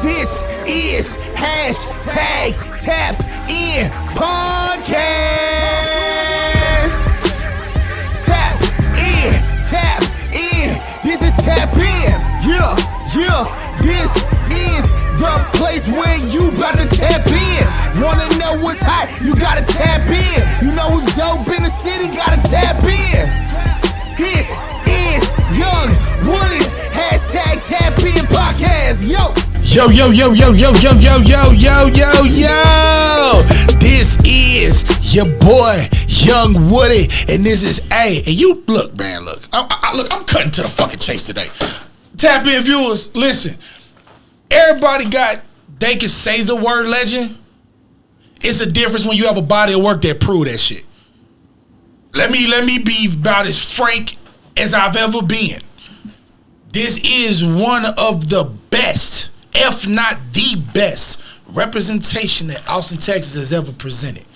This is hashtag Tap In Podcast. Tap in. This is Tap In. Yeah. This is the place where you about to tap in. Wanna know what's hot? You gotta tap in. You know who's dope in the city? Gotta tap in. This is Young Woody's hashtag Tap In Podcast. Yo. This is your boy Young Woody, and this is and you look, man. Look, I'm cutting to the fucking chase today. Tap In viewers, listen. Everybody they can say the word legend. It's a difference when you have a body of work that prove that shit. Let me be about as frank as I've ever been. This is one of the best, if not the best, representation that Austin, Texas has ever presented.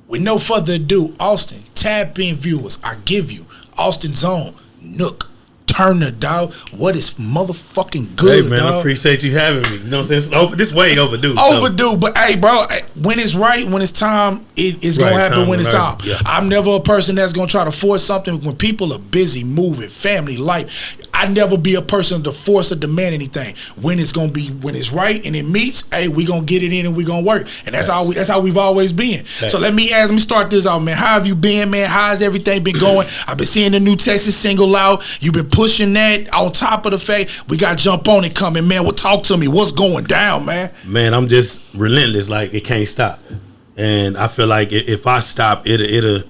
With no further ado, Austin, Tap In viewers, I give you Austin's own NOOK Turner, dog. What is motherfucking good, hey, man, dog? I appreciate you having me. You know what I'm saying? This way overdue. Overdue, but hey, bro, when it's right, when it's time, it's going to happen when it's time. Yeah. I'm never a person that's going to try to force something. When people are busy, moving, family, life, I never be a person to force or demand anything. When it's right and it meets, hey, we going to get it in and we going to work. And that's how we've always been. So let me start this out, man. How have you been, man? How's everything been going? I've been seeing the new Texas single out. You've been pushing that on top of the fact we got Jump On It coming, man. Well, talk to me. What's going down, man? Man, I'm just relentless. Like, it can't stop. And I feel like if I stop, it'll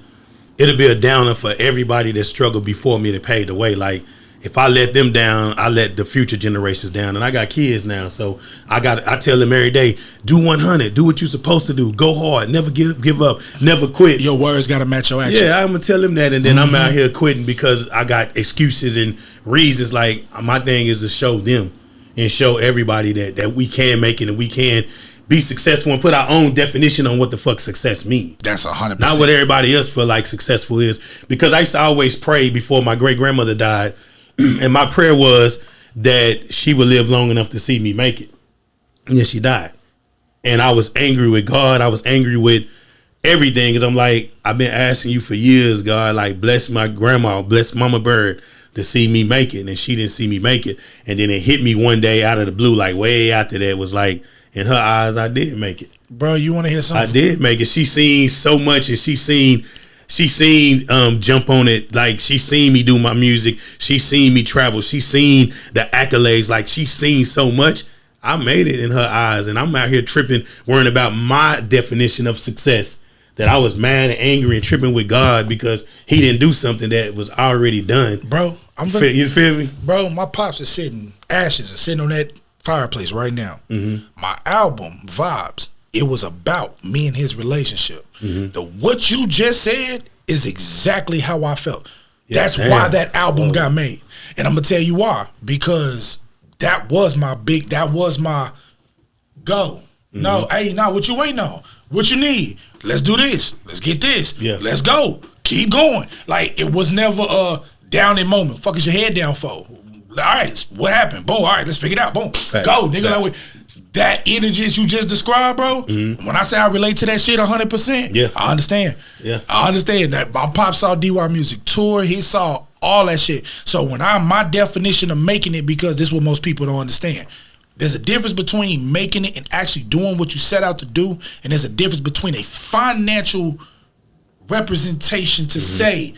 be a downer for everybody that struggled before me that paved the way. Like, if I let them down, I let the future generations down. And I got kids now, so I tell them every day, do 100, do what you're supposed to do, go hard, never give up, never quit. Your words got to match your actions. Yeah, I'm gonna tell them that, and then I'm out here quitting because I got excuses and reasons. Like, my thing is to show them and show everybody that we can make it and we can be successful and put our own definition on what the fuck success means. That's 100%. Not what everybody else feel like successful is. Because I used to always pray before my great grandmother died. And my prayer was that she would live long enough to see me make it. And then she died. And I was angry with God. I was angry with everything. Because I'm like, I've been asking you for years, God, like, bless my grandma, bless Mama Bird to see me make it. And she didn't see me make it. And then it hit me one day out of the blue, like way after that, was like, in her eyes, I did make it. Bro, you want to hear something? I did make it. She seen so much, and she seen Jump On It. Like, she seen me do my music. She seen me travel. She seen the accolades. Like, she seen so much. I made it in her eyes, and I'm out here tripping, worrying about my definition of success, that I was mad and angry and tripping with God because he didn't do something that was already done. Bro, you feel me? Bro, my pops are sitting on that fireplace right now. My album, Vibes, it was about me and his relationship. What you just said is exactly how I felt. Yeah, that's why that album got made. And I'm going to tell you why. Because that was my go. No, hey, what you waiting on? What you need? Let's do this. Let's get this. Yeah. Let's go. Keep going. Like, it was never a downing moment. Fuck is your head down for? All right, what happened? Boom, all right, let's figure it out. Boom. Facts. Go, nigga. Like, that energy that you just described, bro, when I say I relate to that shit 100%, I understand. Yeah. I understand that. My pop saw DY Music tour. He saw all that shit. So when my definition of making it, because this is what most people don't understand, there's a difference between making it and actually doing what you set out to do, and there's a difference between a financial representation to say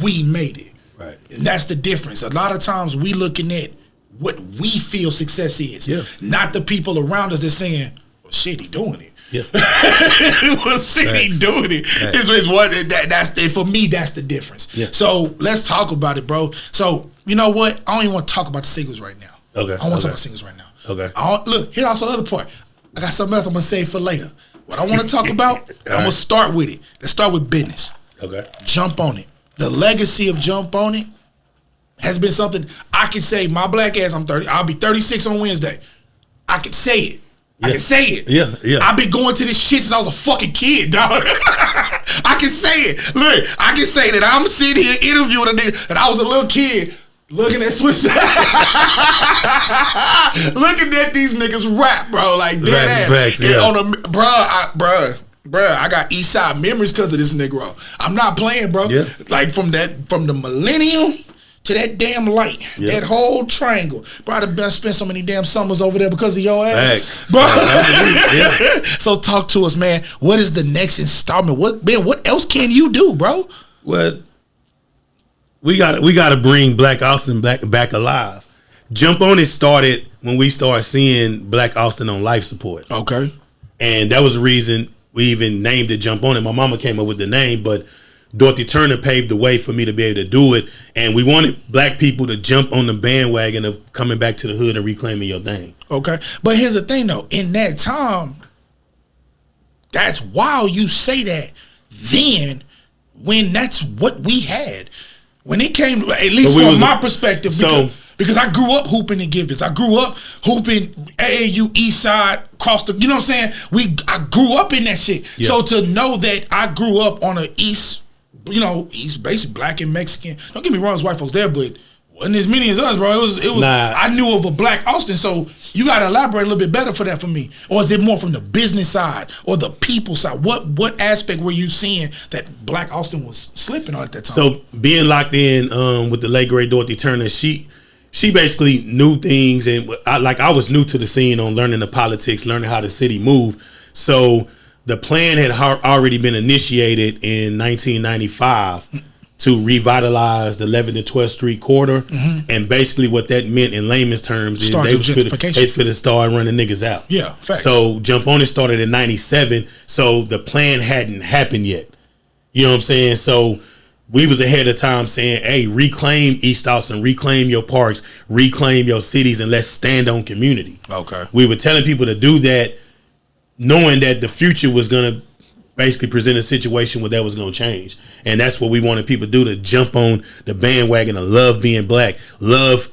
we made it. Right. And that's the difference. A lot of times we looking at what we feel success is, not the people around us that's saying, well, shit, he doing it. Yeah. Well, shit, he doing it. Is what that's for me. That's the difference. Yeah. So let's talk about it, bro. So you know what? I don't even want to talk about the singles right now. Okay. I don't want to talk about singles right now. Okay. Look, here's also the other part. I got something else I'm gonna say for later. What I want to talk about, I'm gonna start with it. Let's start with business. Okay. Jump On It. The legacy of Jump On It has been something I can say. My black ass, I'm 30. I'll be 36 on Wednesday. I can say it. I can say it. Yeah. I've been going to this shit since I was a fucking kid, dog. I can say it. Look, I can say that I'm sitting here interviewing a nigga and I was a little kid looking at Swiss, looking at these niggas rap, bro, like dead ass. Facts, and yeah. on a bruh, I got East Side memories because of this Negro. I'm not playing, bro. Yeah. Like from the millennium to that damn light, that whole triangle. Bro, I've been spent so many damn summers over there because of your ass. Facts. Bro. Yeah. So talk to us, man. What is the next installment? What else can you do, bro? Well, we gotta bring Black Austin back alive. Jump On It started when we started seeing Black Austin on life support. Okay. And that was the reason we even named it Jump On It. My mama came up with the name, but Dorothy Turner paved the way for me to be able to do it. And we wanted black people to jump on the bandwagon of coming back to the hood and reclaiming your thing. Okay. But here's the thing, though. In that time, that's wild you say that then when that's what we had. When it came, at least from my perspective, because I grew up hooping in Givens. I grew up hooping AAU East Side, across the, you know what I'm saying? I grew up in that shit. Yeah. So to know that I grew up on a East, basically black and Mexican. Don't get me wrong, there's white folks there, but wasn't as many as us, bro. It was. I knew of a Black Austin, so you got to elaborate a little bit better for that for me. Or is it more from the business side or the people side? What aspect were you seeing that Black Austin was slipping on at that time? So being locked in with the late great Dorothy Turner, she basically knew things, and I was new to the scene on learning the politics, learning how the city moved. So the plan had already been initiated in 1995 to revitalize the 11th and 12th Street corridor. Mm-hmm. And basically what that meant in layman's terms is they fit to start running niggas out. Yeah, facts. So Jump On It started in 97. So the plan hadn't happened yet. You know what I'm saying? So we was ahead of time saying, hey, reclaim East Austin, reclaim your parks, reclaim your cities, and let's stand on community. Okay. We were telling people to do that, knowing that the future was going to basically present a situation where that was going to change. And that's what we wanted people to do, to jump on the bandwagon of love being black, love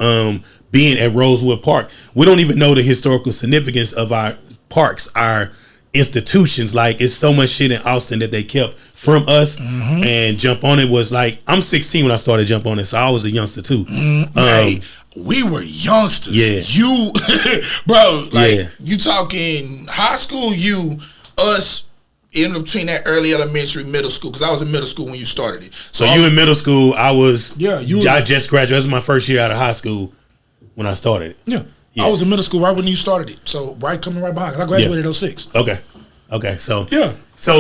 being at Rosewood Park. We don't even know the historical significance of our parks, our institutions. Like, it's so much shit in Austin that they kept from us. Mm-hmm. And Jump On It was like, I'm 16 when I started Jump On It, so I was a youngster too. Hey, we were youngsters. Yeah. You, bro, you talking high school, us, in between that early elementary, middle school, because I was in middle school when you started it. So you in middle school, I just graduated. That was my first year out of high school when I started it. Yeah. I was in middle school right when you started it. So coming right behind, because I graduated in 06. Okay. So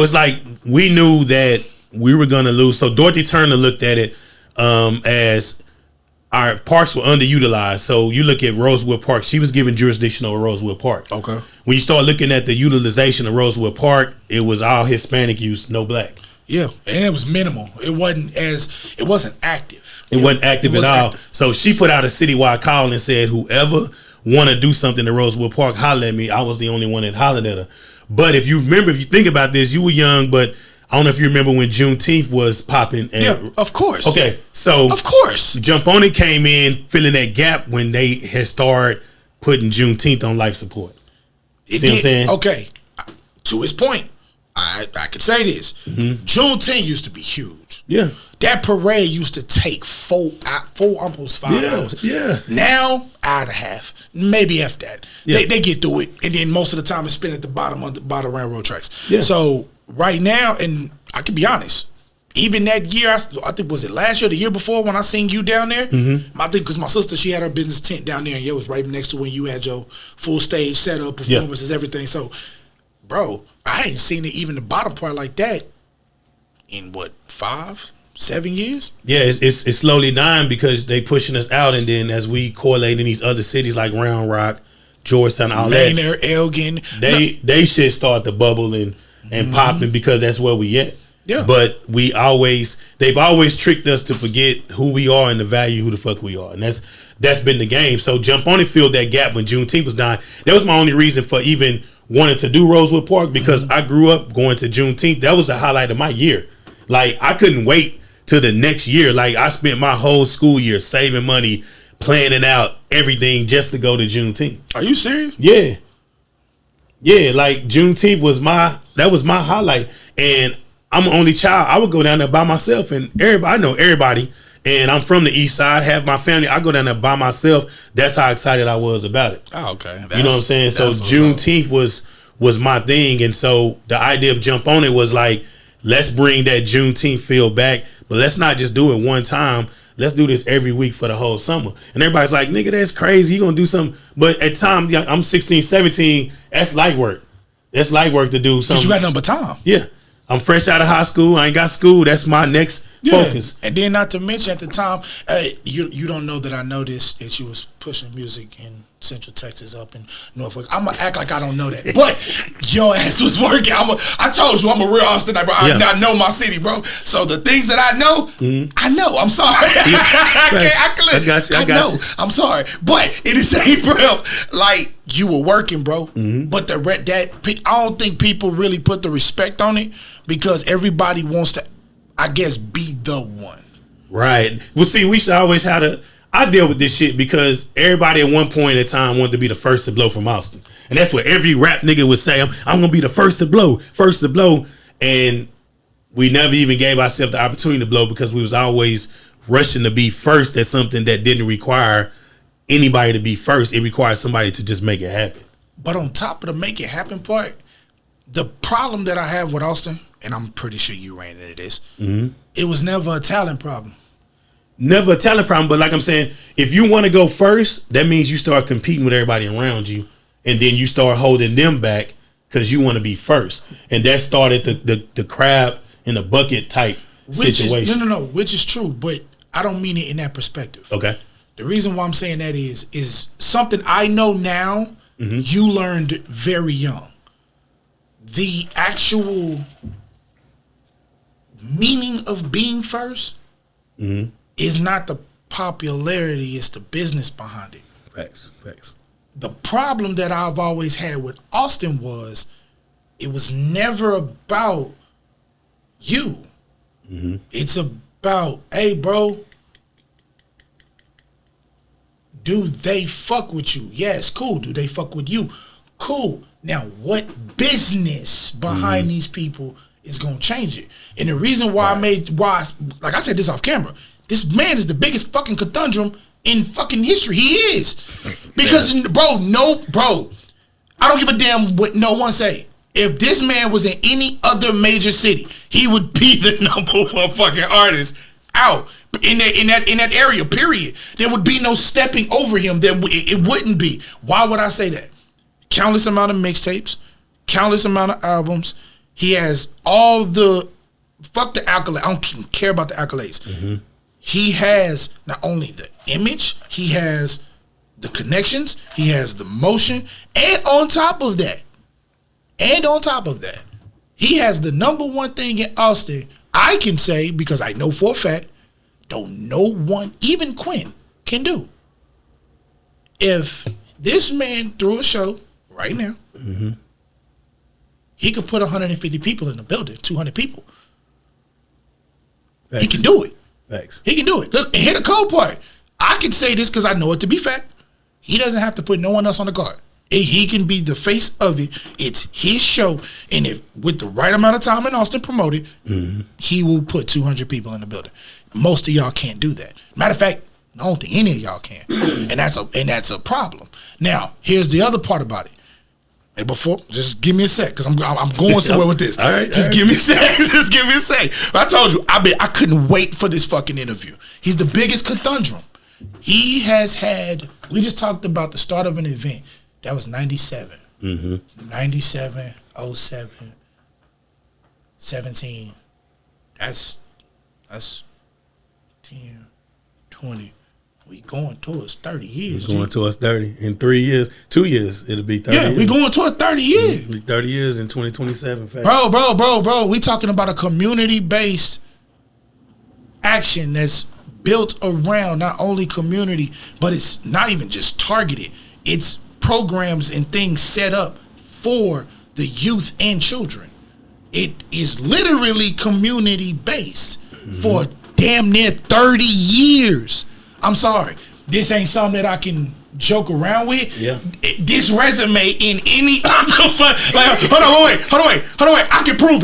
it's like we knew that we were going to lose. So Dorothy Turner looked at it as our parks were underutilized. So you look at Rosewood Park, she was given jurisdiction over Rosewood Park. Okay. When you start looking at the utilization of Rosewood Park, it was all Hispanic use, no black. Yeah, and it was minimal. It wasn't active. It wasn't active at all. So she put out a citywide call and said, whoever want to do something to Rosewood Park, holler at me. I was the only one that hollered at her. But if you think about this, you were young, but I don't know if you remember when Juneteenth was popping. Yeah, of course. Okay, so of course, Jump On It came in filling that gap when they had started putting Juneteenth on life support. See what I'm saying? Okay, to his point, I could say this. Mm-hmm. Juneteenth used to be huge. Yeah, that parade used to take four almost 5 hours. Yeah, now hour and a half, maybe after that. Yeah. They get through it, and then most of the time it's spent at the bottom of the railroad tracks. Yeah. So right now, and I can be honest, even that year, I think, was it last year, the year before, when I seen you down there? Mm-hmm. I think because my sister, she had her business tent down there, and it was right next to when you had your full stage setup, performances, everything. So, bro, I ain't seen it, even the bottom part like that in 5-7 years? Yeah, it's slowly dying because they pushing us out, and then as we correlate in these other cities like Round Rock, Georgetown, all Manor, Elgin, they should start to bubble and popping because that's where we at. Yeah. But they've always tricked us to forget who we are and the value who the fuck we are. And that's been the game. So Jump On It filled that gap when Juneteenth was dying. That was my only reason for even wanting to do Rosewood Park, because I grew up going to Juneteenth. That was the highlight of my year. Like, I couldn't wait till the next year. Like, I spent my whole school year saving money, planning out everything just to go to Juneteenth. Are you serious? Yeah. Yeah, like Juneteenth was my highlight. And I'm an only child. I would go down there by myself, and I know everybody And I'm from the east side, have my family. I go down there by myself. That's how excited I was about it. Oh, okay. You know what I'm saying? So Juneteenth was my thing. And so the idea of Jump On It was like, let's bring that Juneteenth feel back. But let's not just do it one time. Let's do this every week for the whole summer. And everybody's like, nigga, that's crazy. You gonna do something. But at time, I'm 16, 17. That's light work. That's light work to do something. Because you got nothing but time. Yeah. I'm fresh out of high school. I ain't got school. That's my next focus. And then not to mention at the time, you don't know that I noticed that you was pushing music in Central Texas up in Norfolk. I'm going to act like I don't know that. But your ass was working. I told you I'm a real Austinite, bro. I know my city, bro. So the things that I know, I know. I'm sorry. I got you. I know. I'm sorry. But in the same breath, like, you were working, bro. But I don't think people really put the respect on it because everybody wants to, I guess, be the one. Right. Well, see, we should always have to. I deal with this shit because everybody at one point in time wanted to be the first to blow from Austin. And that's what every rap nigga would say. I'm going to be the first to blow. And we never even gave ourselves the opportunity to blow because we was always rushing to be first at something that didn't require anybody to be first. It requires somebody to just make it happen. But on top of the make it happen part, the problem that I have with Austin, and I'm pretty sure you ran into this, it was never a talent problem. Never a talent problem, but like I'm saying, if you want to go first, that means you start competing with everybody around you, and then you start holding them back because you want to be first, and that started the crab in the bucket type situation. Which is true, but I don't mean it in that perspective. Okay. The reason why I'm saying that is something I know now. You learned very young. The actual meaning of being first. Is not the popularity, it's the business behind it. Facts. The problem that I've always had with Austin was it was never about you. It's about, hey, bro, do they fuck with you? Yes, cool. Do they fuck with you? Cool. Now, what business behind these people is going to change it? And the reason why like I said this off camera, this man is the biggest fucking conundrum in fucking history. He is. Because, bro, I don't give a damn what no one say. If this man was in any other major city, he would be the #1 fucking artist out in that area, period. There would be no stepping over him. It wouldn't be. Why would I say that? Countless amount of mixtapes, countless amount of albums. He has all the, fuck the accolades. I don't care about the accolades. He has not only the image, he has the connections, he has the motion, and on top of that, he has the #1 thing in Austin, I can say, because I know for a fact, don't no one, even Quinn, can do. If this man threw a show right now, he could put 150 people in the building, 200 people. Facts. He can do it. Facts. He can do it. Look, and hear the cold part. I can say this because I know it to be fact. He doesn't have to put no one else on the card. He can be the face of it. It's his show. And if with the right amount of time in Austin promoted, he will put 200 people in the building. Most of y'all can't do that. Matter of fact, I don't think any of y'all can. And that's a problem. Now, here's the other part about it. And before, just give me a sec, because I'm going somewhere with this. Just give me a sec. I told you, I couldn't wait for this fucking interview. He's the biggest conundrum. He has had, we just talked about the start of an event. That was 97. 97, 07, 17. That's 10, 20. We going towards 30 years. We're going towards 30 in 3 years, 2 years. It'll be 30. Yeah, we going towards 30 years. 30 years in 2027. Bro. We talking about a community-based action that's built around not only community, but it's not even just targeted. It's programs and things set up for the youth and children. It is literally community-based for damn near 30 years. I'm sorry. This ain't something that I can joke around with. Yeah. This resume in any other like, hold on, wait. I can prove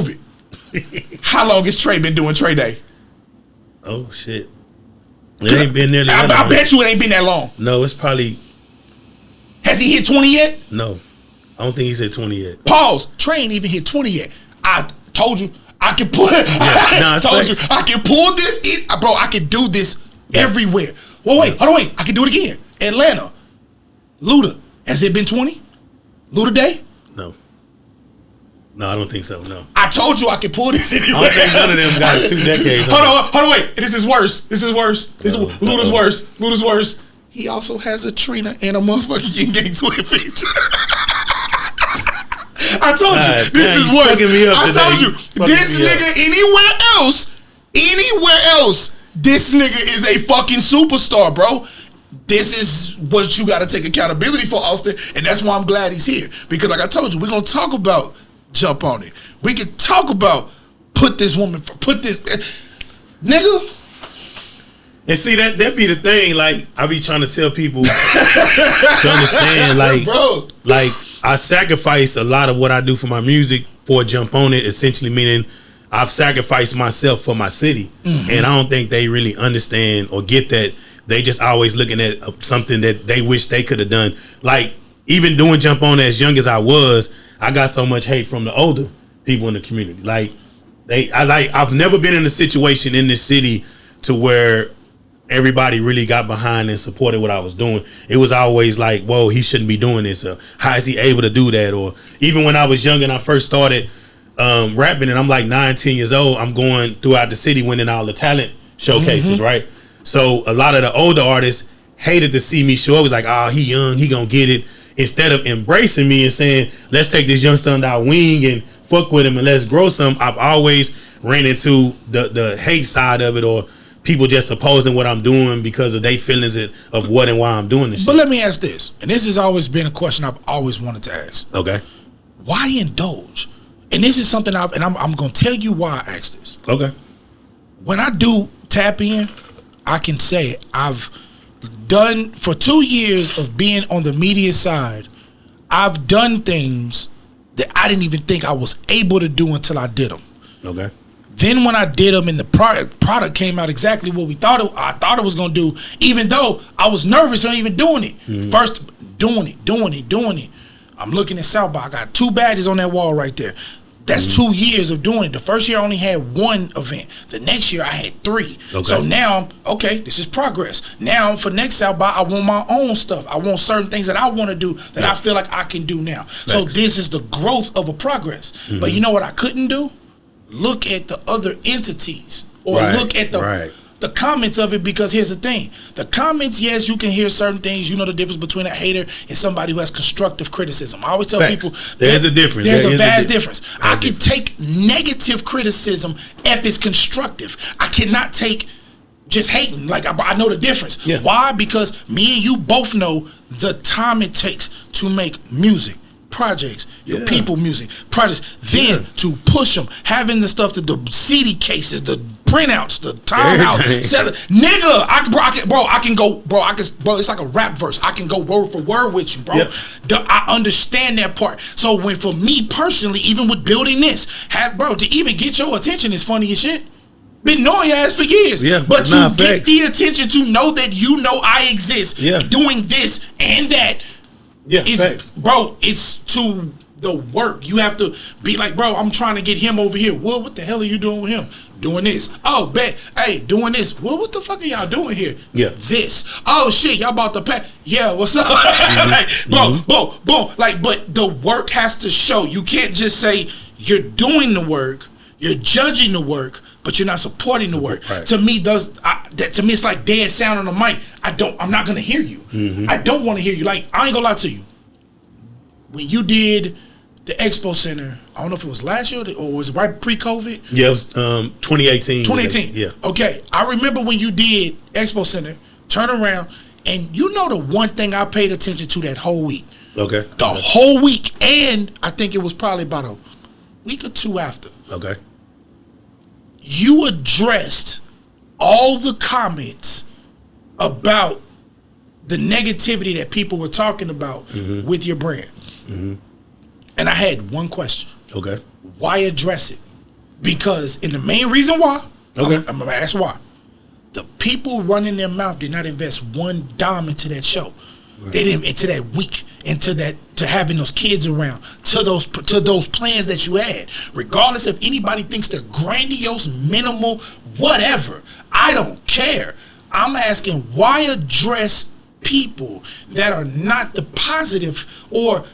it. How long has Trey been doing Trey Day? Oh shit! It ain't been nearly. I bet you it ain't been that long. No, it's probably. Has he hit 20 yet? No, I don't think he's hit 20 yet. Pause. Trey ain't even hit 20 yet. I told you I can pull. I told you I can pull this in, bro. I can do this everywhere. Well, wait, hold on, wait. I can do it again. Atlanta, Luda. Has it been 20? Luda Day? No. No, I don't think so. No. I told you I could pull this anywhere. I don't think none of them got 2 decades. Hold on, wait. This is worse. Luda's worse. Luda's worse. He also has a Trina and a motherfucking Yin Gang twin feature. I told you, this is worse. I told you, this nigga anywhere else, this nigga is a fucking superstar, bro. This is what you got to take accountability for, Austin, and that's why I'm glad he's here. Because like I told you, we're going to talk about Jump On It. We can talk about put this, nigga. And see, that be the thing, like, I be trying to tell people to understand, like, bro. Like, I sacrifice a lot of what I do for my music for Jump On It, essentially meaning I've sacrificed myself for my city. Mm-hmm. And I don't think they really understand or get that. They just always looking at something that they wish they could have done. Like, even doing Jump On It as young as I was, I got so much hate from the older people in the community. Like, I've never been in a situation in this city to where everybody really got behind and supported what I was doing. It was always like, whoa, he shouldn't be doing this. Or how is he able to do that? Or even when I was young and I first started rapping, and I'm like 9, 10 years old, I'm going throughout the city winning all the talent showcases, mm-hmm. right? So a lot of the older artists hated to see me show up. It was like, oh, he young, he gonna get it. Instead of embracing me and saying, let's take this youngster under our wing and fuck with him and let's grow some, I've always ran into the hate side of it, or people just opposing what I'm doing because of their feelings of what and why I'm doing this shit. But let me ask this, and this has always been a question I've always wanted to ask. Okay. Why indulge? And this is something I'm going to tell you why I asked this. Okay. When I do Tapin, I can say I've done, for 2 years of being on the media side, I've done things that I didn't even think I was able to do until I did them. Okay. Then when I did them and the product came out exactly what I thought it was going to do, even though I was nervous on even doing it. Mm-hmm. First, doing it. I'm looking at South by. I got 2 badges on that wall right there. That's mm-hmm. 2 years of doing it. The first year I only had 1 event. The next year I had 3. Okay. So now, this is progress. Now for next South by, I want my own stuff. I want certain things that I want to do that I feel like I can do now. Thanks. So this is the growth of a progress. Mm-hmm. But you know what I couldn't do? Look at the other entities or look at the comments of it, because here's the thing. The comments, yes, you can hear certain things. You know the difference between a hater and somebody who has constructive criticism. I always tell people there's a difference. There's a vast difference. I can take negative criticism if it's constructive. I cannot take just hating. Like, I know the difference. Yeah. Why? Because me and you both know the time it takes to make music. Projects, your people music projects, then to push them, having the stuff, the CD cases, the printouts, the timeout, nigga, I can go, it's like a rap verse. I can go word for word with you, bro. Yep. I understand that part. So when, for me personally, even with building this, to even get your attention is funny as shit. Been knowing your ass for years, but to get the attention, to know that you know I exist, doing this and that. Yeah, it's to the work. You have to be like, bro, I'm trying to get him over here. Well, what the hell are you doing with him? Doing this. Oh, bet. Hey, doing this. Well, what the fuck are y'all doing here? Yeah. This. Oh, shit, y'all about to pack. Yeah, what's up? Mm-hmm. Like, boom. Like, but the work has to show. You can't just say you're doing the work, you're judging the work, but you're not supporting the work. Right. To me, it's like dead sound on the mic. I'm not gonna hear you. Mm-hmm. I don't want to hear you. Like, I ain't gonna lie to you. When you did the Expo Center, I don't know if it was last year or was it right pre-COVID? Yeah, it was 2018. 2018. Yeah. Okay, I remember when you did Expo Center, turn around, and you know the one thing I paid attention to that whole week. Okay. The whole week, and I think it was probably about a week or 2 after. Okay. You addressed all the comments about the negativity that people were talking about with your brand. Mm-hmm. And I had one question. Okay. Why address it? Because, and the main reason why, I'm going to ask why. people running their mouth did not invest one dime into that show. Right. They didn't into that week, into that, to having those kids around, to those plans that you had. Regardless if anybody thinks they're grandiose, minimal, whatever, I don't care. I'm asking, why address people that are not the positive or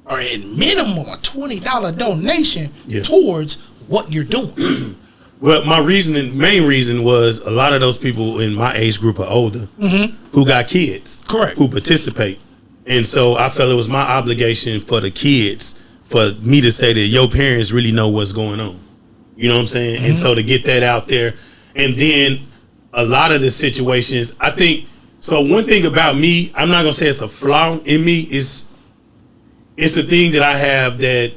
at minimum a $20 donation towards what you're doing? Well, my main reason was a lot of those people in my age group are older who got kids, correct, who participate. And so I felt it was my obligation for the kids, for me to say that your parents really know what's going on. You know what I'm saying? And so to get that out there. And then a lot of the situations, I think, so one thing about me, I'm not going to say it's a flaw in me, it's a thing that I have that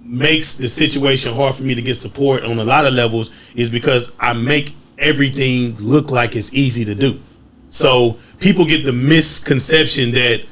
makes the situation hard for me to get support on a lot of levels, is because I make everything look like it's easy to do. So people get the misconception that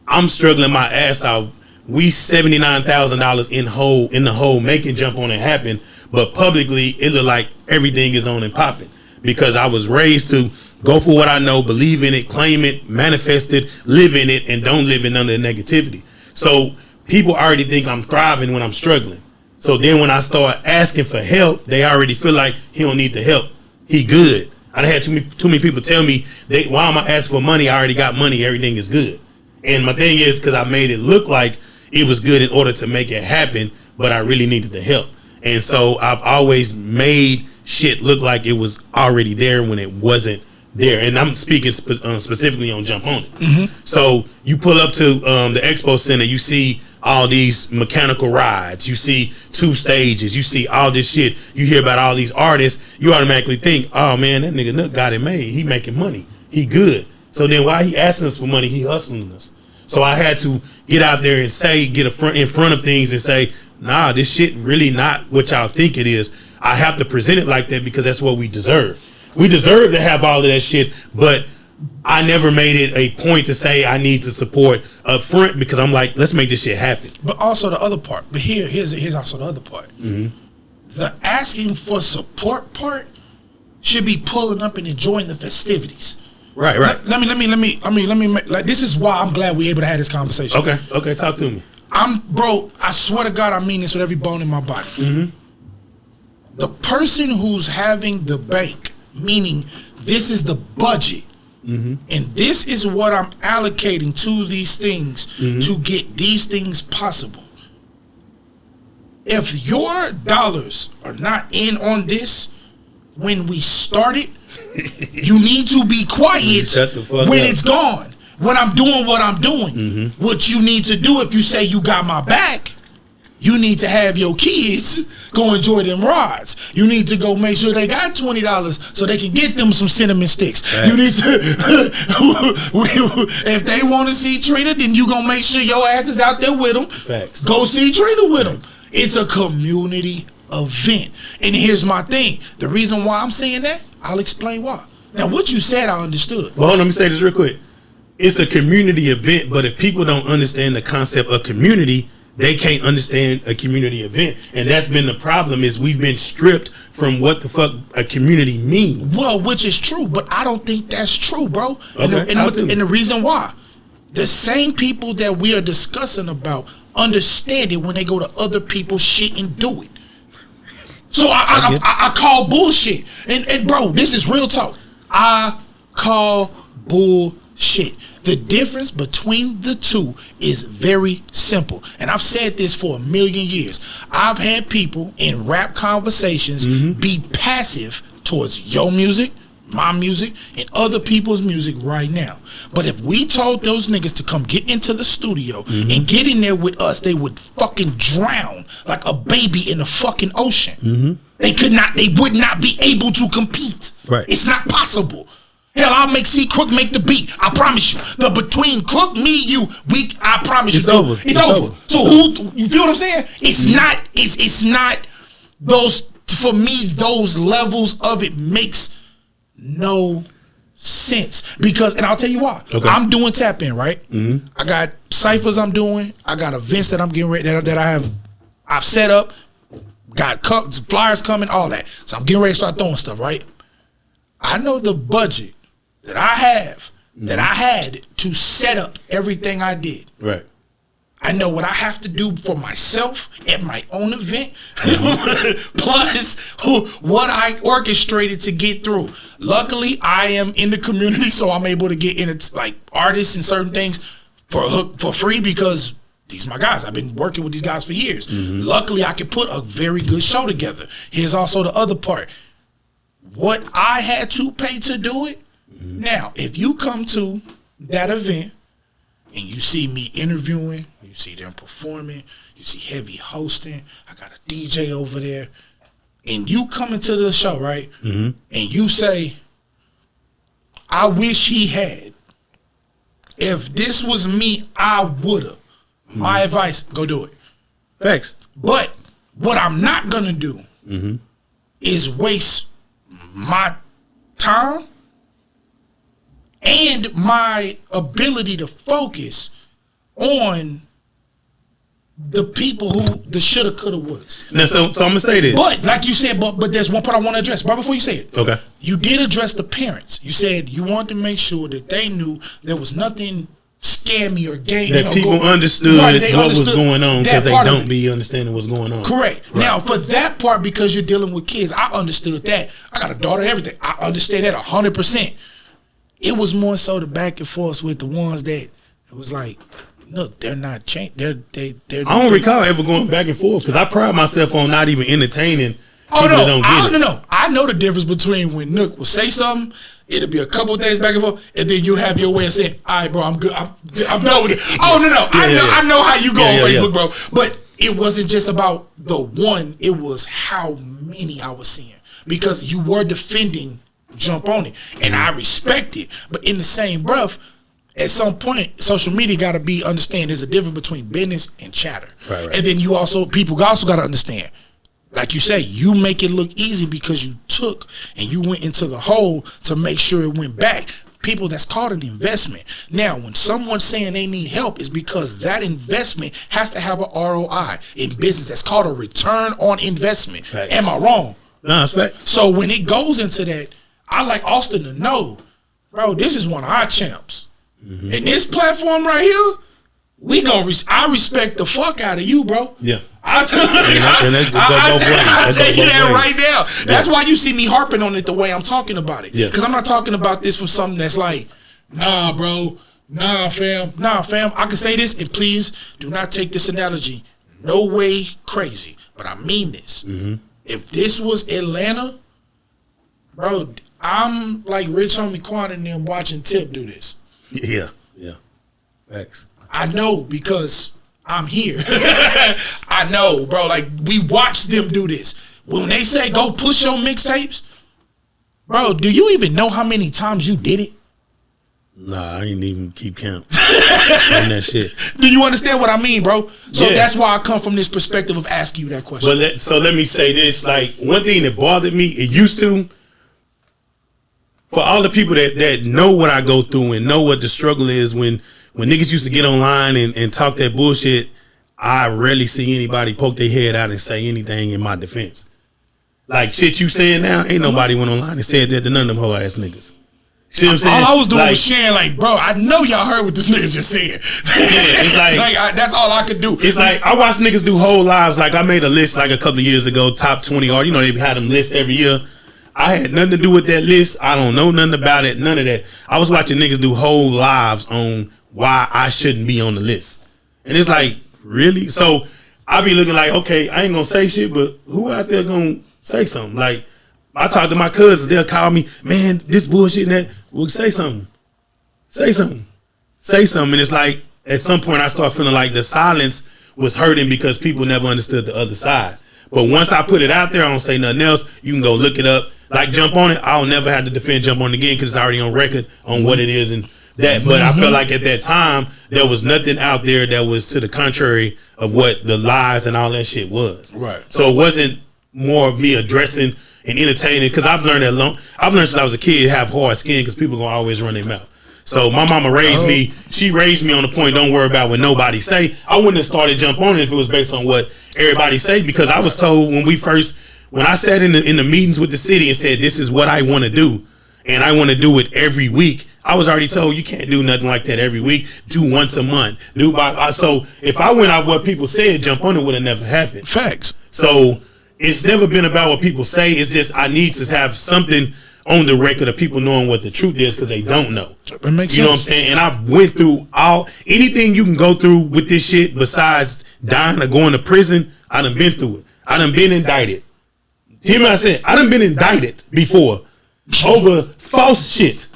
I'm struggling my ass out. We $79,000 in the hole making Jump On It happen, but publicly it look like everything is on and popping, because I was raised to go for what I know, believe in it, claim it, manifest it, live in it, and don't live in none of the negativity. So people already think I'm thriving when I'm struggling. So then when I start asking for help, they already feel like he don't need the help. He good. I had too many people tell me, why am I asking for money? I already got money. Everything is good. And my thing is, because I made it look like it was good in order to make it happen, but I really needed the help. And so I've always made shit look like it was already there when it wasn't there. And I'm speaking specifically on Jump On It. So you pull up to the expo center, you see all these mechanical rides, you see 2 stages, you see all this shit, you hear about all these artists, you automatically think, oh man, that nigga Nook got it made, he making money, he good. So then why he asking us for money? He hustling us. So I had to get out there and get in front of things and say, nah, this shit really not what y'all think it is. I have to present it like that because that's what we deserve. We deserve to have all of that shit, but I never made it a point to say I need to support up front, because I'm like, let's make this shit happen. But also the other part. But here's also the other part. The asking for support part should be pulling up and enjoying the festivities. Right. Let me like, this is why I'm glad we're able to have this conversation. Okay, talk to me. Bro, I swear to God, I mean this with every bone in my body. The person who's having the bank, meaning this is the budget, and this is what I'm allocating to these things to get these things possible. If your dollars are not in on this when we started, you need to be quiet when it's gone. When I'm doing what I'm doing, what you need to do, if you say you got my back, you need to have your kids go enjoy them rides. You need to go make sure they got $20 so they can get them some cinnamon sticks. Facts. You need to, if they want to see Trina, then you gonna make sure your ass is out there with them. Facts. Go see Trina with them. It's a community event. And here's my thing. The reason why I'm saying that, I'll explain why. Now, what you said, I understood. Well, hold on, let me say this real quick. It's a community event, but if people don't understand the concept of community, they can't understand a community event. And that's been the problem, is we've been stripped from what the fuck a community means. Well, which is true, but I don't think that's true, bro. Okay, and the reason why, the same people that we are discussing about understand it when they go to other people's shit and do it. So I call bullshit. And bro, this is real talk. I call bullshit. The difference between the two is very simple. And I've said this for a million years. I've had people in rap conversations be passive towards your music, my music, and other people's music right now. But if we told those niggas to come get into the studio and get in there with us, they would fucking drown like a baby in the fucking ocean. They would not be able to compete. Right. It's not possible. Hell, I'll make Crook make the beat. I promise you. The between Crook, me, you, I promise it's you. Over. It's over. So you feel what I'm saying? It's not those, for me, those levels of it makes no sense. Because, and I'll tell you why. Okay. I'm doing Tapin, right? I got ciphers I'm doing. I got events that I'm getting ready, that I've set up. Got flyers coming, all that. So I'm getting ready to start throwing stuff, right? I know the budget that I have, that I had to set up everything I did. Right. I know what I have to do for myself at my own event, plus what I orchestrated to get through. Luckily, I am in the community, so I'm able to get in like artists and certain things for free because these are my guys. I've been working with these guys for years. Luckily, I could put a very good show together. Here's also the other part. What I had to pay to do it. Now, if you come to that event and you see me interviewing, you see them performing, you see heavy hosting, I got a DJ over there, and you come into the show, right? And you say, I wish he had. If this was me, I would've. My advice, go do it. Facts. But what I'm not gonna do is waste my time and my ability to focus on the people who the shoulda, coulda, wouldas. Now, so I'm gonna say this. But like you said, but there's one part I want to address. Right before you say it, okay, you did address the parents. You said you wanted to make sure that they knew there was nothing scammy or gay. That people understood what was going on because they don't be understanding what's going on. Correct. Right. Now, for that part, because you're dealing with kids, I understood that. I got a daughter and everything. I understand that 100%. It was more so the back and forth with the ones that it was like, look, they're not changed. They're I don't recall ever going back and forth because I pride myself on not even entertaining people that don't get it. No. I know the difference between when Nook will say something, it'll be a couple of things back and forth, and then you have your way of saying, all right, bro, I'm good. I'm done with it. Oh, no. I know how you go on Facebook, bro. But it wasn't just about the one. It was how many I was seeing. Because you were defending Jump On It. And I respect it. But in the same breath, at some point, social media got to understand there's a difference between business and chatter. Right. And then people also got to understand, like you say, you make it look easy because you took and you went into the hole to make sure it went back. People, that's called an investment. Now, when someone's saying they need help, it's because that investment has to have an ROI in business. That's called a return on investment. Facts. Am I wrong? No, that's facts. So when it goes into that, I like Austin to know, bro, this is one of our champs. And this platform right here, I respect the fuck out of you, bro. Yeah. I'll tell you that right now. That's why you see me harping on it the way I'm talking about it. Because I'm not talking about this from something that's like, nah, bro, nah, fam. I can say this, and please do not take this analogy no way crazy, but I mean this. If this was Atlanta, bro, I'm like Rich Homie Quan and them watching Tip do this. Yeah. Facts. I know because I'm here. I know, bro. Like, we watch them do this. When they say go push your mixtapes, bro, do you even know how many times you did it? Nah, I ain't even keep count on that shit. Do you understand what I mean, bro? So that's why I come from this perspective of asking you that question. But so let me say this. Like, one thing that bothered me, it used to, for all the people that know what I go through and know what the struggle is when niggas used to get online and talk that bullshit, I rarely see anybody poke their head out and say anything in my defense. Like, shit you saying now, ain't nobody went online and said that to none of them hoe ass niggas. See what I'm saying? All I was doing was sharing, like, bro, I know y'all heard what this nigga just said. It's like that's all I could do. It's like, I watch niggas do whole lives. Like, I made a list like a couple of years ago, top 20 art. You know, they had them lists every year. I had nothing to do with that list. I don't know nothing about it. None of that. I was watching niggas do whole lives on why I shouldn't be on the list. And it's like, really? So I be looking like, okay, I ain't gonna say shit, but who out there gonna say something? Like, I talk to my cousins, they'll call me, man, this bullshit and that. Well, say something. And it's like, at some point I start feeling like the silence was hurting because people never understood the other side. But once I put it out there, I don't say nothing else. You can go look it up. Like, Jump On It, I'll never have to defend Jump On It again because it's already on record on what it is and that. But I felt like at that time, there was nothing out there that was to the contrary of what the lies and all that shit was. Right. So it wasn't more of me addressing and entertaining, because I've learned since I was a kid, have hard skin because people gonna always run their mouth. So my mama raised me. She raised me on the point, don't worry about what nobody say. I wouldn't have started Jump On It if it was based on what everybody say, because I was told when I sat in the meetings with the city and said, this is what I want to do, and I want to do it every week. I was already told you can't do nothing like that every week. Do once a month. So if I went off what people said, jump on it would have never happened. Facts. So it's never been about what people say. It's just I need to have something on the record of people knowing what the truth is because they don't know. It makes sense. You know what I'm saying? And I went through anything you can go through with this shit besides dying or going to prison. I done been through it. I done been indicted. Hear me? I said I done been indicted before over false shit.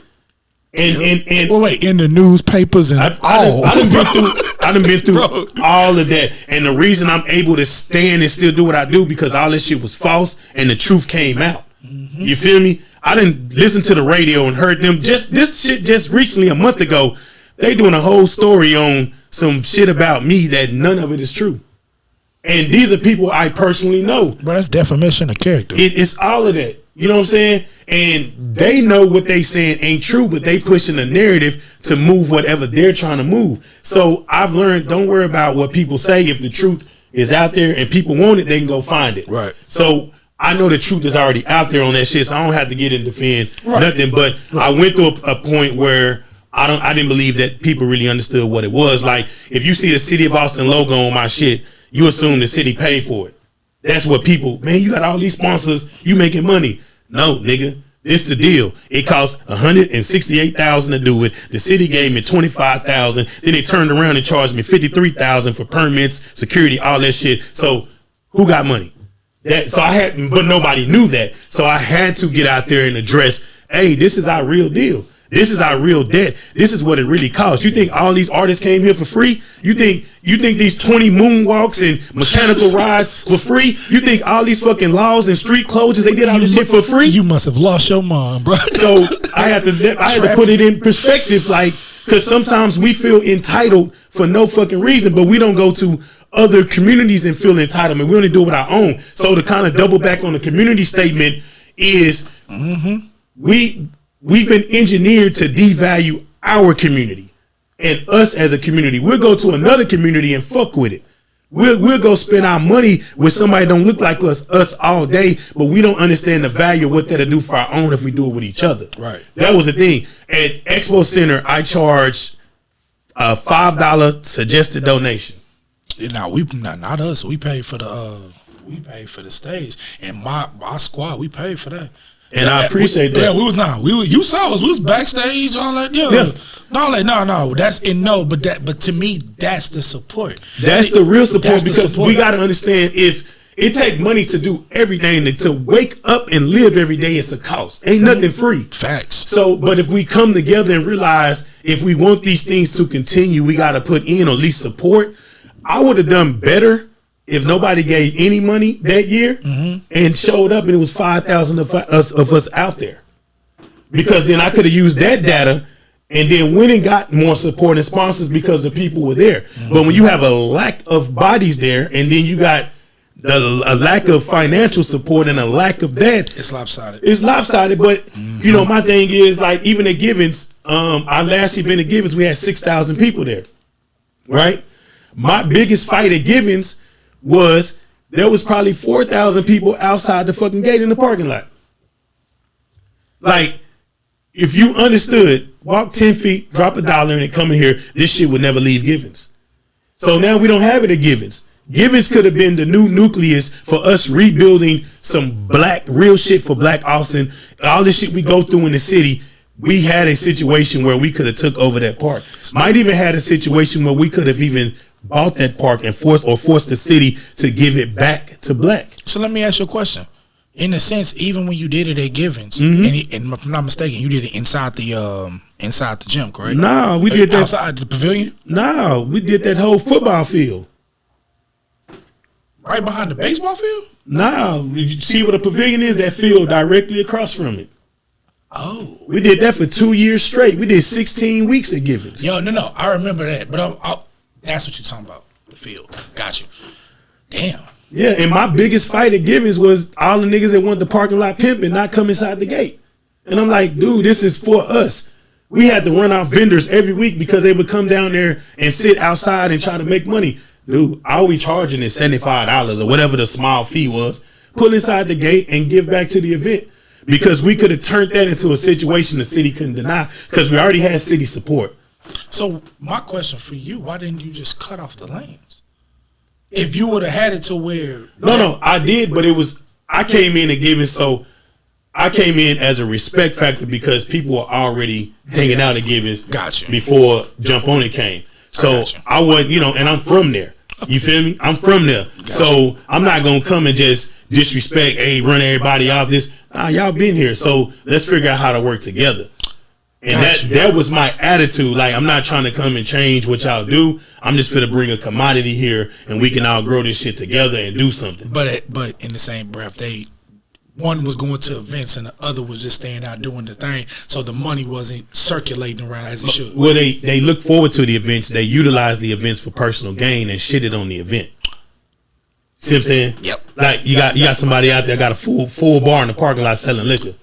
And well, wait, in the newspapers and I done been through all of that. And the reason I'm able to stand and still do what I do because all this shit was false and the truth came out. Mm-hmm. You feel me? I didn't listen to the radio and heard them this shit just recently a month ago. They doing a whole story on some shit about me that none of it is true. And these are people I personally know. But that's defamation of character. It's all of that. You know what I'm saying? And they know what they saying ain't true, but they pushing a narrative to move whatever they're trying to move. So I've learned, don't worry about what people say. If the truth is out there and people want it, they can go find it. Right. So I know the truth is already out there on that shit, so I don't have to get in defend nothing. But I went through a point where I didn't believe that people really understood what it was. Like if you see the City of Austin logo on my shit, you assume the city paid for it. That's what people, man, you got all these sponsors, you making money. No, nigga, this the deal. It cost $168,000 to do it. The city gave me $25,000. Then they turned around and charged me $53,000 for permits, security, all that shit. So who got money? But nobody knew that. So I had to get out there and address, hey, this is our real deal. This is our real debt. This is what it really costs. You think all these artists came here for free? You think these 20 moonwalks and mechanical rides were free? You think all these fucking laws and street closures, they did all this shit for free? You must have lost your mind, bro. So I had to put it in perspective, like, because sometimes we feel entitled for no fucking reason, but we don't go to other communities and feel entitlement. We only do it with our own. So to kind of double back on the community statement is we've been engineered to devalue our community and us as a community. We'll go to another community and fuck with it. We'll go spend our money with somebody that don't look like us all day, but we don't understand the value of what that'll do for our own if we do it with each other. Right. That was the thing. At Expo Center, I charge a $5 suggested donation. Now not us. We paid for the stage, and my squad, we paid for that. And I appreciate that. Yeah, you saw us. We was backstage, all that. Yeah. No. But to me, that's the support. That's the real support because we got to understand if it take money to do everything, to wake up and live every day, it's a cost. Ain't nothing free. Facts. So, but if we come together and realize if we want these things to continue, we got to put in or at least support. I would have done better if nobody gave any money that year and showed up and it was 5,000 of us out there, because then I could have used that data and then went and got more support and sponsors because the people were there. But when you have a lack of bodies there and then you got a lack of financial support and a lack of that, it's lopsided. But you know, my thing is, like, even at Givens, our last event at Givens, we had 6,000 people there, right? My biggest fight at Givens was there was probably 4,000 people outside the fucking gate in the parking lot. Like, if you understood, walk 10 feet, drop $1 and come in here, this shit would never leave Givens. So now we don't have it at Givens. Givens could have been the new nucleus for us rebuilding some real shit for Black Austin. All the shit we go through in the city, we had a situation where we could have took over that park. Might even had a situation where we could have even bought that park and forced the city to give it back to Black. So let me ask you a question. In a sense, even when you did it at Givens, and if I'm not mistaken, you did it inside the gym, correct? No, we did that outside the pavilion. No, we did that whole football field. Right behind the baseball field? No, you see what a pavilion is? That field directly across from it. Oh, we did that for 2 years straight. We did 16 weeks at Givens. Yo, no, I remember that, but that's what you're talking about. The field. Got you. Damn. Yeah, and my biggest fight at Givens was all the niggas that want the parking lot pimping not come inside the gate. And I'm like, dude, this is for us. We had to run out vendors every week because they would come down there and sit outside and try to make money. Dude, all we charging is $75 or whatever the small fee was. Pull inside the gate and give back to the event. because we could have turned that into a situation the city couldn't deny because we already had city support. So my question for you, why didn't you just cut off the lanes? If you would have had it to where... No, I did, but I came in and I came in as a respect factor because people were already hanging out at Givens before Jump On It came. So I wasn't, and I'm from there. You feel me? I'm from there. So I'm not going to come and just disrespect, run everybody off this. Y'all been here. So let's figure out how to work together. And that was my attitude. Like, I'm not trying to come and change what y'all do. I'm just finna bring a commodity here and we can all grow this shit together and do something. But in the same breath, one was going to events and the other was just staying out doing the thing. So the money wasn't circulating around as it should. Well, they look forward to the events. They utilize the events for personal gain and shitted on the event. See what I'm saying? Yep. Like you got somebody out there got a full bar in the parking lot selling liquor.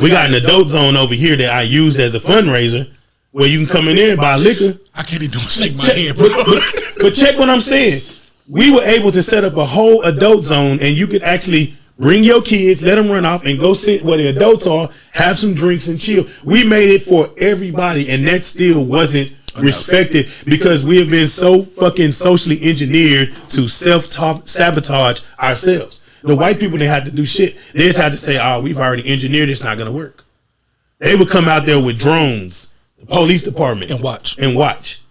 We got an adult zone over here that I use as a fundraiser where you can come in there and buy liquor. I can't even shake my head, bro. But check what I'm saying. We were able to set up a whole adult zone and you could actually bring your kids, let them run off and go sit where the adults are, have some drinks and chill. We made it for everybody and that still wasn't respected because we have been so fucking socially engineered to self-sabotage ourselves. The white people didn't have to do shit. They just had to say, we've already engineered it's not going to work. They would come out there with drones, the police department. And watch.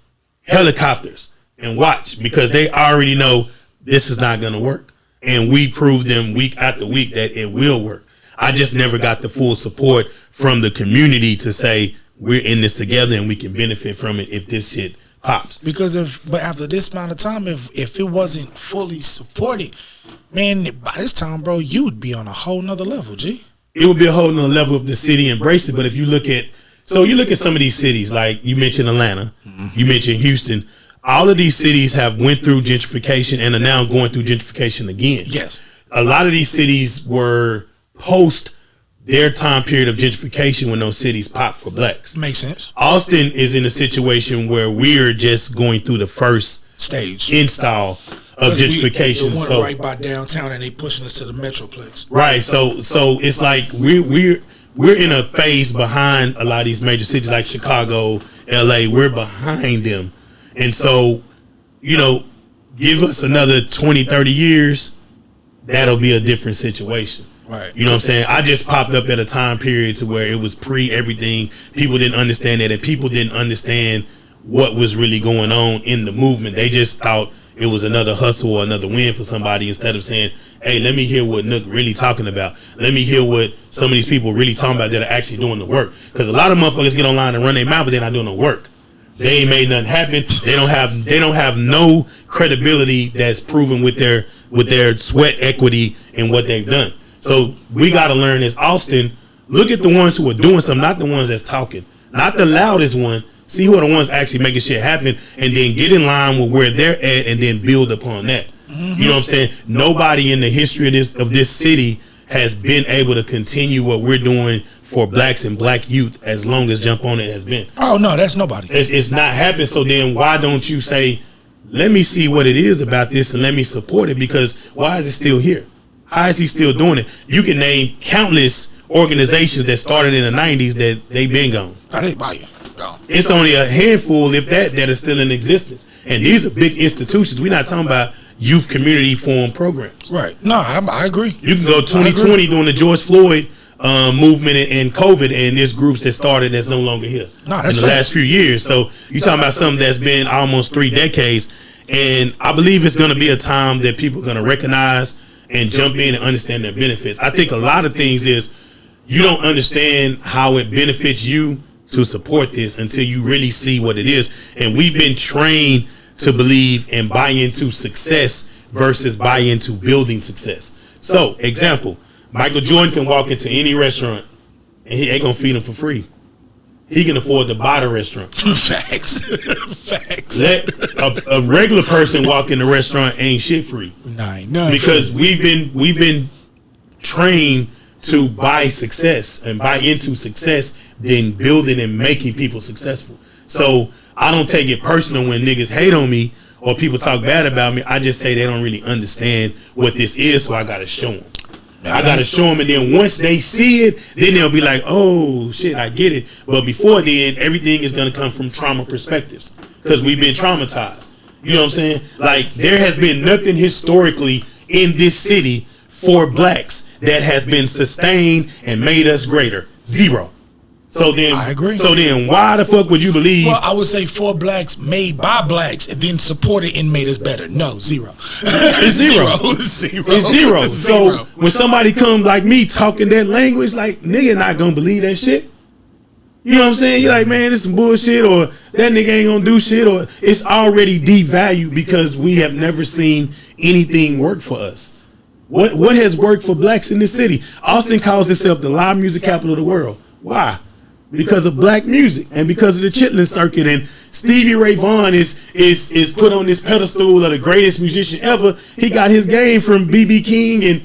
Helicopters. And watch. Because they already know this is not going to work. And we proved them week after week that it will work. I just never got the full support from the community to say we're in this together and we can benefit from it if this shit pops. But after this amount of time, if it wasn't fully supported, man, by this time, bro, you would be on a whole nother level, G. It would be a whole nother level if the city embraced it. But if you look at some of these cities, like you mentioned Atlanta, you mentioned Houston, all of these cities have went through gentrification and are now going through gentrification again. Yes. A lot of these cities were post their time period of gentrification when those cities popped for blacks. Makes sense. Austin is in a situation where we're just going through the first stage install of gentrification. So right by downtown and they pushing us to the Metroplex. Right. So it's like we're in a phase behind a lot of these major cities like Chicago, LA. We're behind them. And so, give us another 20, 30 years, that'll be a different situation. Right. You know what I'm saying? I just popped up at a time period to where it was pre-everything. People didn't understand that, and people didn't understand what was really going on in the movement. They just thought it was another hustle or another win for somebody instead of saying, hey, let me hear what Nook really talking about. Let me hear what some of these people really talking about that are actually doing the work. Because a lot of motherfuckers get online and run their mouth, but they're not doing the work. They ain't made nothing happen. They don't have no credibility that's proven with their sweat equity and what they've done. So we got to learn as Austin, look at the ones who are doing something, not the ones that's talking, not the loudest one. See who are the ones actually making shit happen and then get in line with where they're at and then build upon that. You know what I'm saying? Nobody in the history of this city has been able to continue what we're doing for blacks and black youth as long as Jump On It has been. Oh, no, that's nobody. It's not happening. So then why don't you say, let me see what it is about this and let me support it? Because why is it still here? How is he still doing it? You can name countless organizations that started in the 90s that they've been gone. It's only a handful, if that are still in existence. And these are big institutions. We're not talking about youth community form programs. Right. No, I agree. You can go 2020 during the George Floyd movement and COVID, and there's groups that started that's no longer here in the last few years. So you're talking about something that's been almost 3 decades. And I believe it's going to be a time that people are going to recognize and jump in and understand their benefits. I think a lot of things is you don't understand how it benefits you to support this until you really see what it is. And we've been trained to believe and buy into success versus buy into building success. So, example, Michael Jordan can walk into any restaurant and he ain't gonna feed him for free. He can afford to buy the restaurant. Facts. Let a regular person walk in the restaurant ain't shit free. None. Because we've been trained to buy success and buy into success, then building and making people successful. So I don't take it personal when niggas hate on me or people talk bad about me. I just say they don't really understand what this is, so I gotta show them. I gotta show them, and then once they see it, then they'll be like, "Oh shit, I get it." But before then, everything is gonna come from trauma perspectives because we've been traumatized. You know what I'm saying? Like there has been nothing historically in this city for blacks that has been sustained and made us greater. Zero. So then, I agree. So then, why the fuck would you believe? Well, I would say for blacks made by blacks and then supported and made us better. No, zero. It's zero. It's zero. So when somebody come like me talking that language, like nigga not gonna believe that shit. You know what I'm saying? You're like, man, this some bullshit, or that nigga ain't gonna do shit, or it's already devalued because we have never seen anything work for us. What has worked for blacks in this city? Austin calls itself the live music capital of the world. Why? Because of black music and because of the Chitlin circuit, and Stevie Ray Vaughan is put on this pedestal of the greatest musician ever. He got his game from B.B. King and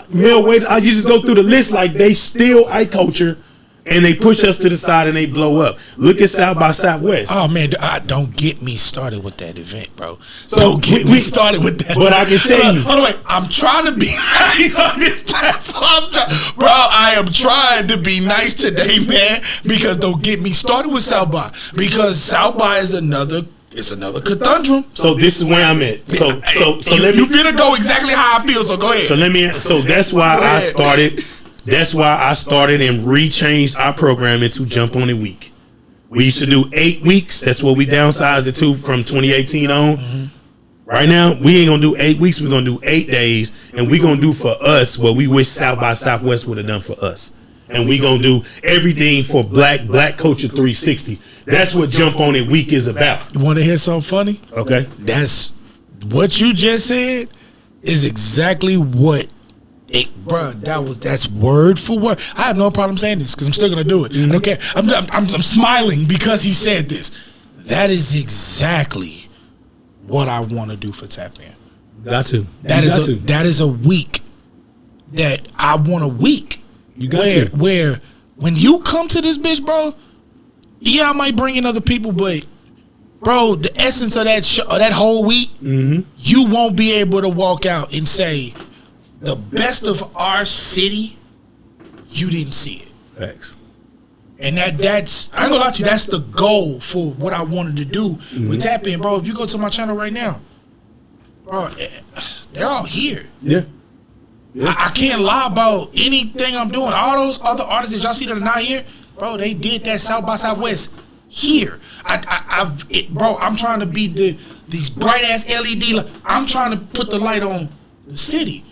Mel Wade. You just go through the list, like they steal our culture and they push us to the side and they blow up. Look at South by Southwest. Oh man, don't get me started with that event, bro. So don't get me started with that. But I can tell you. Hold on, wait. I'm trying to be nice on this platform, bro. I am trying to be nice today, man. Because don't get me started with South by, because South by is another. It's another conundrum. So this is where I'm at. So let me. You finna go exactly how I feel. So go ahead. So that's why I started. That's why I started and rechanged our program into Jump On It Week. We used to do 8 weeks. That's what we downsized it to from 2018 on. Mm-hmm. Right now, we ain't gonna do 8 weeks. We're gonna do 8 days, and we're gonna do for us what we wish South by Southwest would have done for us. And we're gonna do everything for Black Culture 360. That's what Jump On It Week is about. You want to hear something funny? Okay. That's what you just said is exactly what. Bro, that's word for word. I have no problem saying this because I'm still gonna do it. I don't care. I'm smiling because he said this. That is exactly what I want to do for Tapin. Got to. That is a week that I want a week. You got where when you come to this bitch, bro. Yeah, I might bring in other people, but bro, the essence of that that whole week, you won't be able to walk out and say, the best of our city, you didn't see it. Facts. And that's, I ain't gonna lie to you, that's the goal for what I wanted to do with Tapin, bro. If you go to my channel right now, bro, they're all here. Yeah. I can't lie about anything I'm doing. All those other artists that y'all see that are not here, bro, they did that South by Southwest here. Bro, I'm trying to be these bright ass LED. I'm trying to put the light on the city.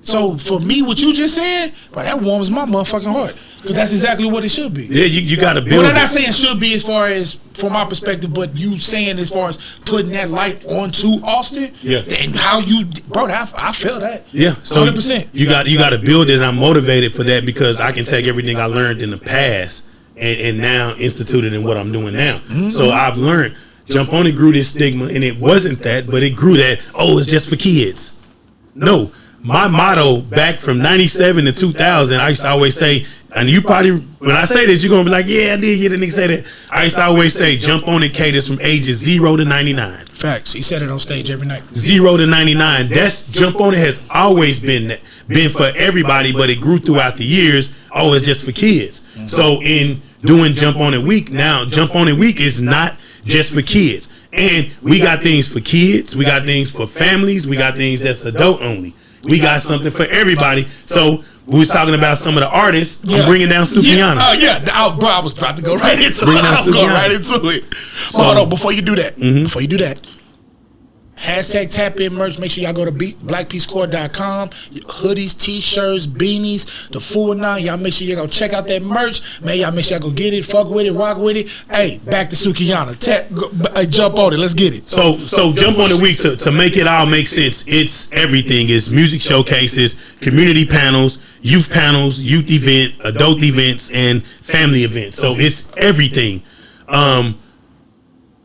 So for me, what you just said, bro, that warms my motherfucking heart because that's exactly what it should be. Yeah, you got to build. Well, I'm not saying should be as far as from my perspective, but you saying as far as putting that light onto Austin, and how you, bro, I feel that. Yeah, so 100%. You got to build it. And I'm motivated for that because I can take everything I learned in the past and now institute it in what I'm doing now. So I've learned. Jump On It grew this stigma, and it wasn't that, but it grew that. Oh, it's just for kids. No. My motto back from 97 to 2000, I used to always say, and you probably, when I say this, you're going to be like, yeah, I did hear the nigga say that. I used to always say, Jump On It caters from ages 0 to 99. Facts. He said it on stage every night. 0 to 99. That's Jump On It has always been for everybody, but it grew throughout the years. Oh, it's just for kids. So in doing Jump On It Week, now Jump On It Week is not just for kids. And we got things for kids. We got things for families. We got things that's adult only. We got something for everybody. So we was talking about some of the artists. I'm bringing down Sukiana. Bro, I was about to go right into it. I was going right into it. So, hold on, before you do that, hashtag Tapin merch. Make sure y'all go to blackpeacecore.com. Hoodies, t-shirts, beanies, the full 9. Y'all make sure y'all go check out that merch. Man, y'all make sure y'all go get it, fuck with it, rock with it. Hey, back to Sukiana. Jump on it. Let's get it. So Jump On It Week, to make it all make sense, it's everything. It's music showcases, community panels, youth event, adult events, and family events. So it's everything.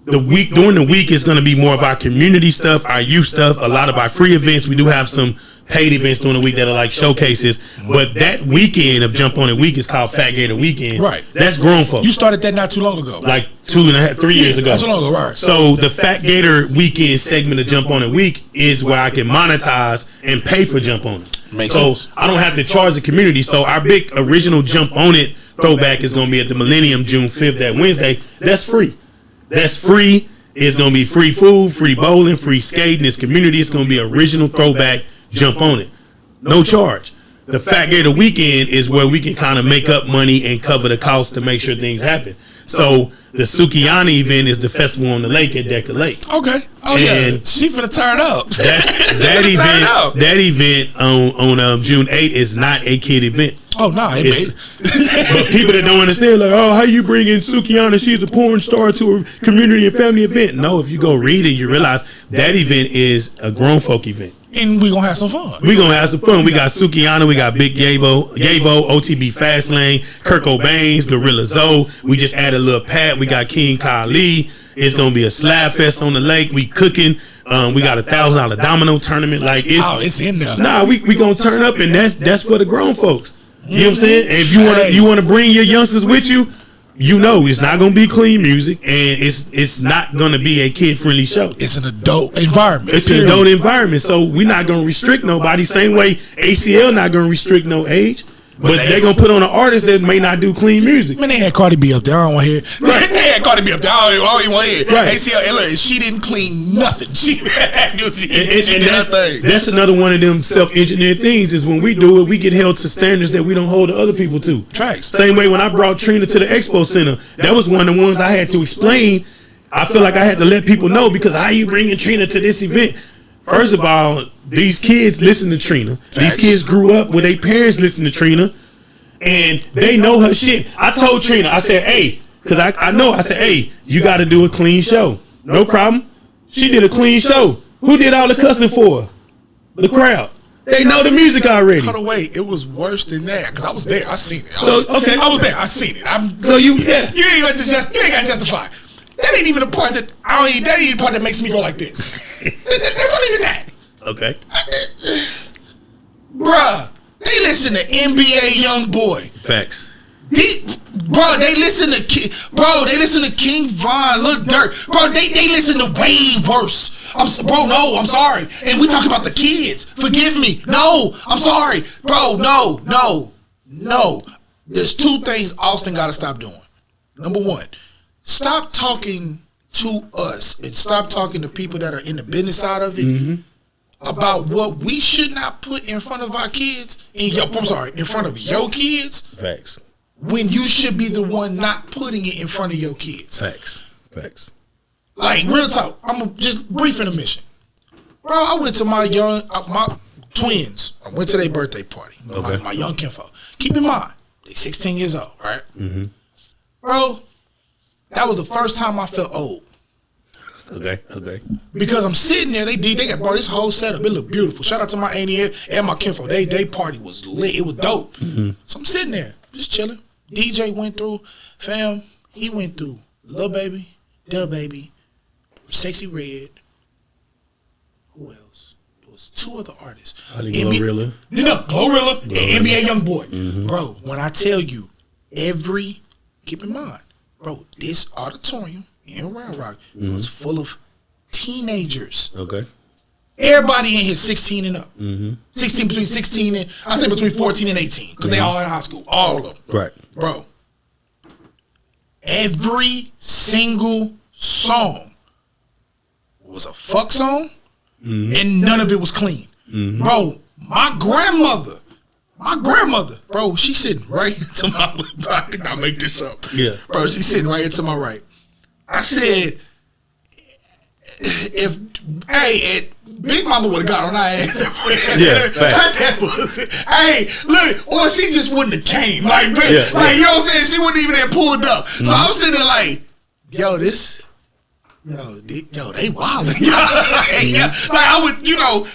During the week is going to be more of our community stuff, our youth stuff, a lot of our free events. We do have some paid events during the week that are like showcases. But that weekend of Jump On It Week is called Fat Gator Weekend. Right. That's grown folks. You started that not too long ago. Like 2.5, 3 years ago. Not too long ago, right. So the Fat Gator Weekend segment of Jump On It Week is where I can monetize and pay for Jump On It. Makes so sense. I don't have to charge the community. So our big original Jump On It throwback is going to be at the Millennium June 5th, that Wednesday. That's free. That's free. It's going to be free food, free bowling, free skating. This community is going to be original throwback. Jump On It. No charge. The Fat Gator Weekend is where we can kind of make up money and cover the cost to make sure things happen. So the Sukiyana event is the festival on the lake at Decker Lake. Okay. Oh, yeah. She finna turn up. That event on June 8th is not a kid event. Oh, no. But people that don't understand, like, oh, how you bring in Sukiyana? She's a porn star to a community and family event. No, if you go read it, you realize that event is a grown folk event. And we gonna have some fun. We gonna have some fun. We got Sukiyana, we got Big Yavo, OTB Fastlane, Kirk Cobain's, Gorilla Zoe. We just added a little pad. We got King Kali. It's gonna be a slab fest on the lake. We cooking. We got $1,000 domino tournament. Like it's in there. Nah, we gonna turn up, and that's for the grown folks. You know what I'm saying? And if you wanna bring your youngsters with you, you know it's not gonna be clean music, and it's not gonna be a kid friendly show. It's an adult environment. It's an adult environment, so we're not gonna restrict nobody. Same way ACL not gonna restrict no age. But they're going to put on an artist that may not do clean music. Man, they had Cardi B up there. I don't want to hear it. Right. They had Cardi B up there. I don't even want to hear it. Right. ACL, she didn't clean nothing. She did her thing. That's another one of them self-engineered things is when we do it, we get held to standards that we don't hold the other people to. Tracks. Same way when I brought Trina to the Expo Center, that was one of the ones I had to explain. I feel like I had to let people know, because how you bringing Trina to this event? First of all, these kids listen to Trina. Facts. These kids grew up with their parents listening to Trina. And they know her shit. I told Trina, I said, hey, because I said, hey, you got to do a clean show. No problem. She did a clean show. Who did all the cussing for her? The crowd. They know the music already. Cut away. It was worse than that, because I was there. I seen it. I was there. I seen it. You ain't got to justify. That ain't even the part that that ain't the part that makes me go like this. That's not even that. Okay. Bruh. They listen to NBA YoungBoy. Facts. They listen to King Von, Lil Durk. Bro, they listen to way worse. I'm sorry. And we talk about the kids. Forgive me. No, I'm sorry. Bro, no. There's two things Austin got to stop doing. Number one, stop talking to us and stop talking to people that are in the business side of it. About what we should not put in front of our kids, in front of your kids. Facts. When you should be the one not putting it in front of your kids. Facts. Like, real talk, I'm just brief intermission. Bro, I went to my twins. I went to their birthday party. Okay. My young kinfolk. Keep in mind, they 16 years old, right? Mm-hmm. Bro, that was the first time I felt old. Okay. Because I'm sitting there, they got brought this whole setup. It looked beautiful. Shout out to my auntie and my kinfolk. They party was lit. It was dope. Mm-hmm. So I'm sitting there, just chilling. DJ went through, fam. He went through Lil Baby, Del Baby, Sexy Red. Who else? It was two other artists. Glorilla. Glorilla and NBA YoungBoy. Mm-hmm. Bro, when I tell you, keep in mind, bro, this auditorium in Round Rock was full of teenagers. Okay. Everybody in here 16 and up. Mm-hmm. Between 16 and, I say between 14 and 18, because they all in high school. All of them. Right. Bro, every single song was a fuck song, and none of it was clean. Mm-hmm. Bro, my grandmother, bro, she's sitting right to my, bro, I did not make this up. Yeah. Bro, she's sitting right to my right. I said, if Big Mama would have got on our ass. That pussy. Hey, look, or she just wouldn't have came. You know what I'm saying? She wouldn't even have pulled up. So I'm sitting there like, they wildin'. I would,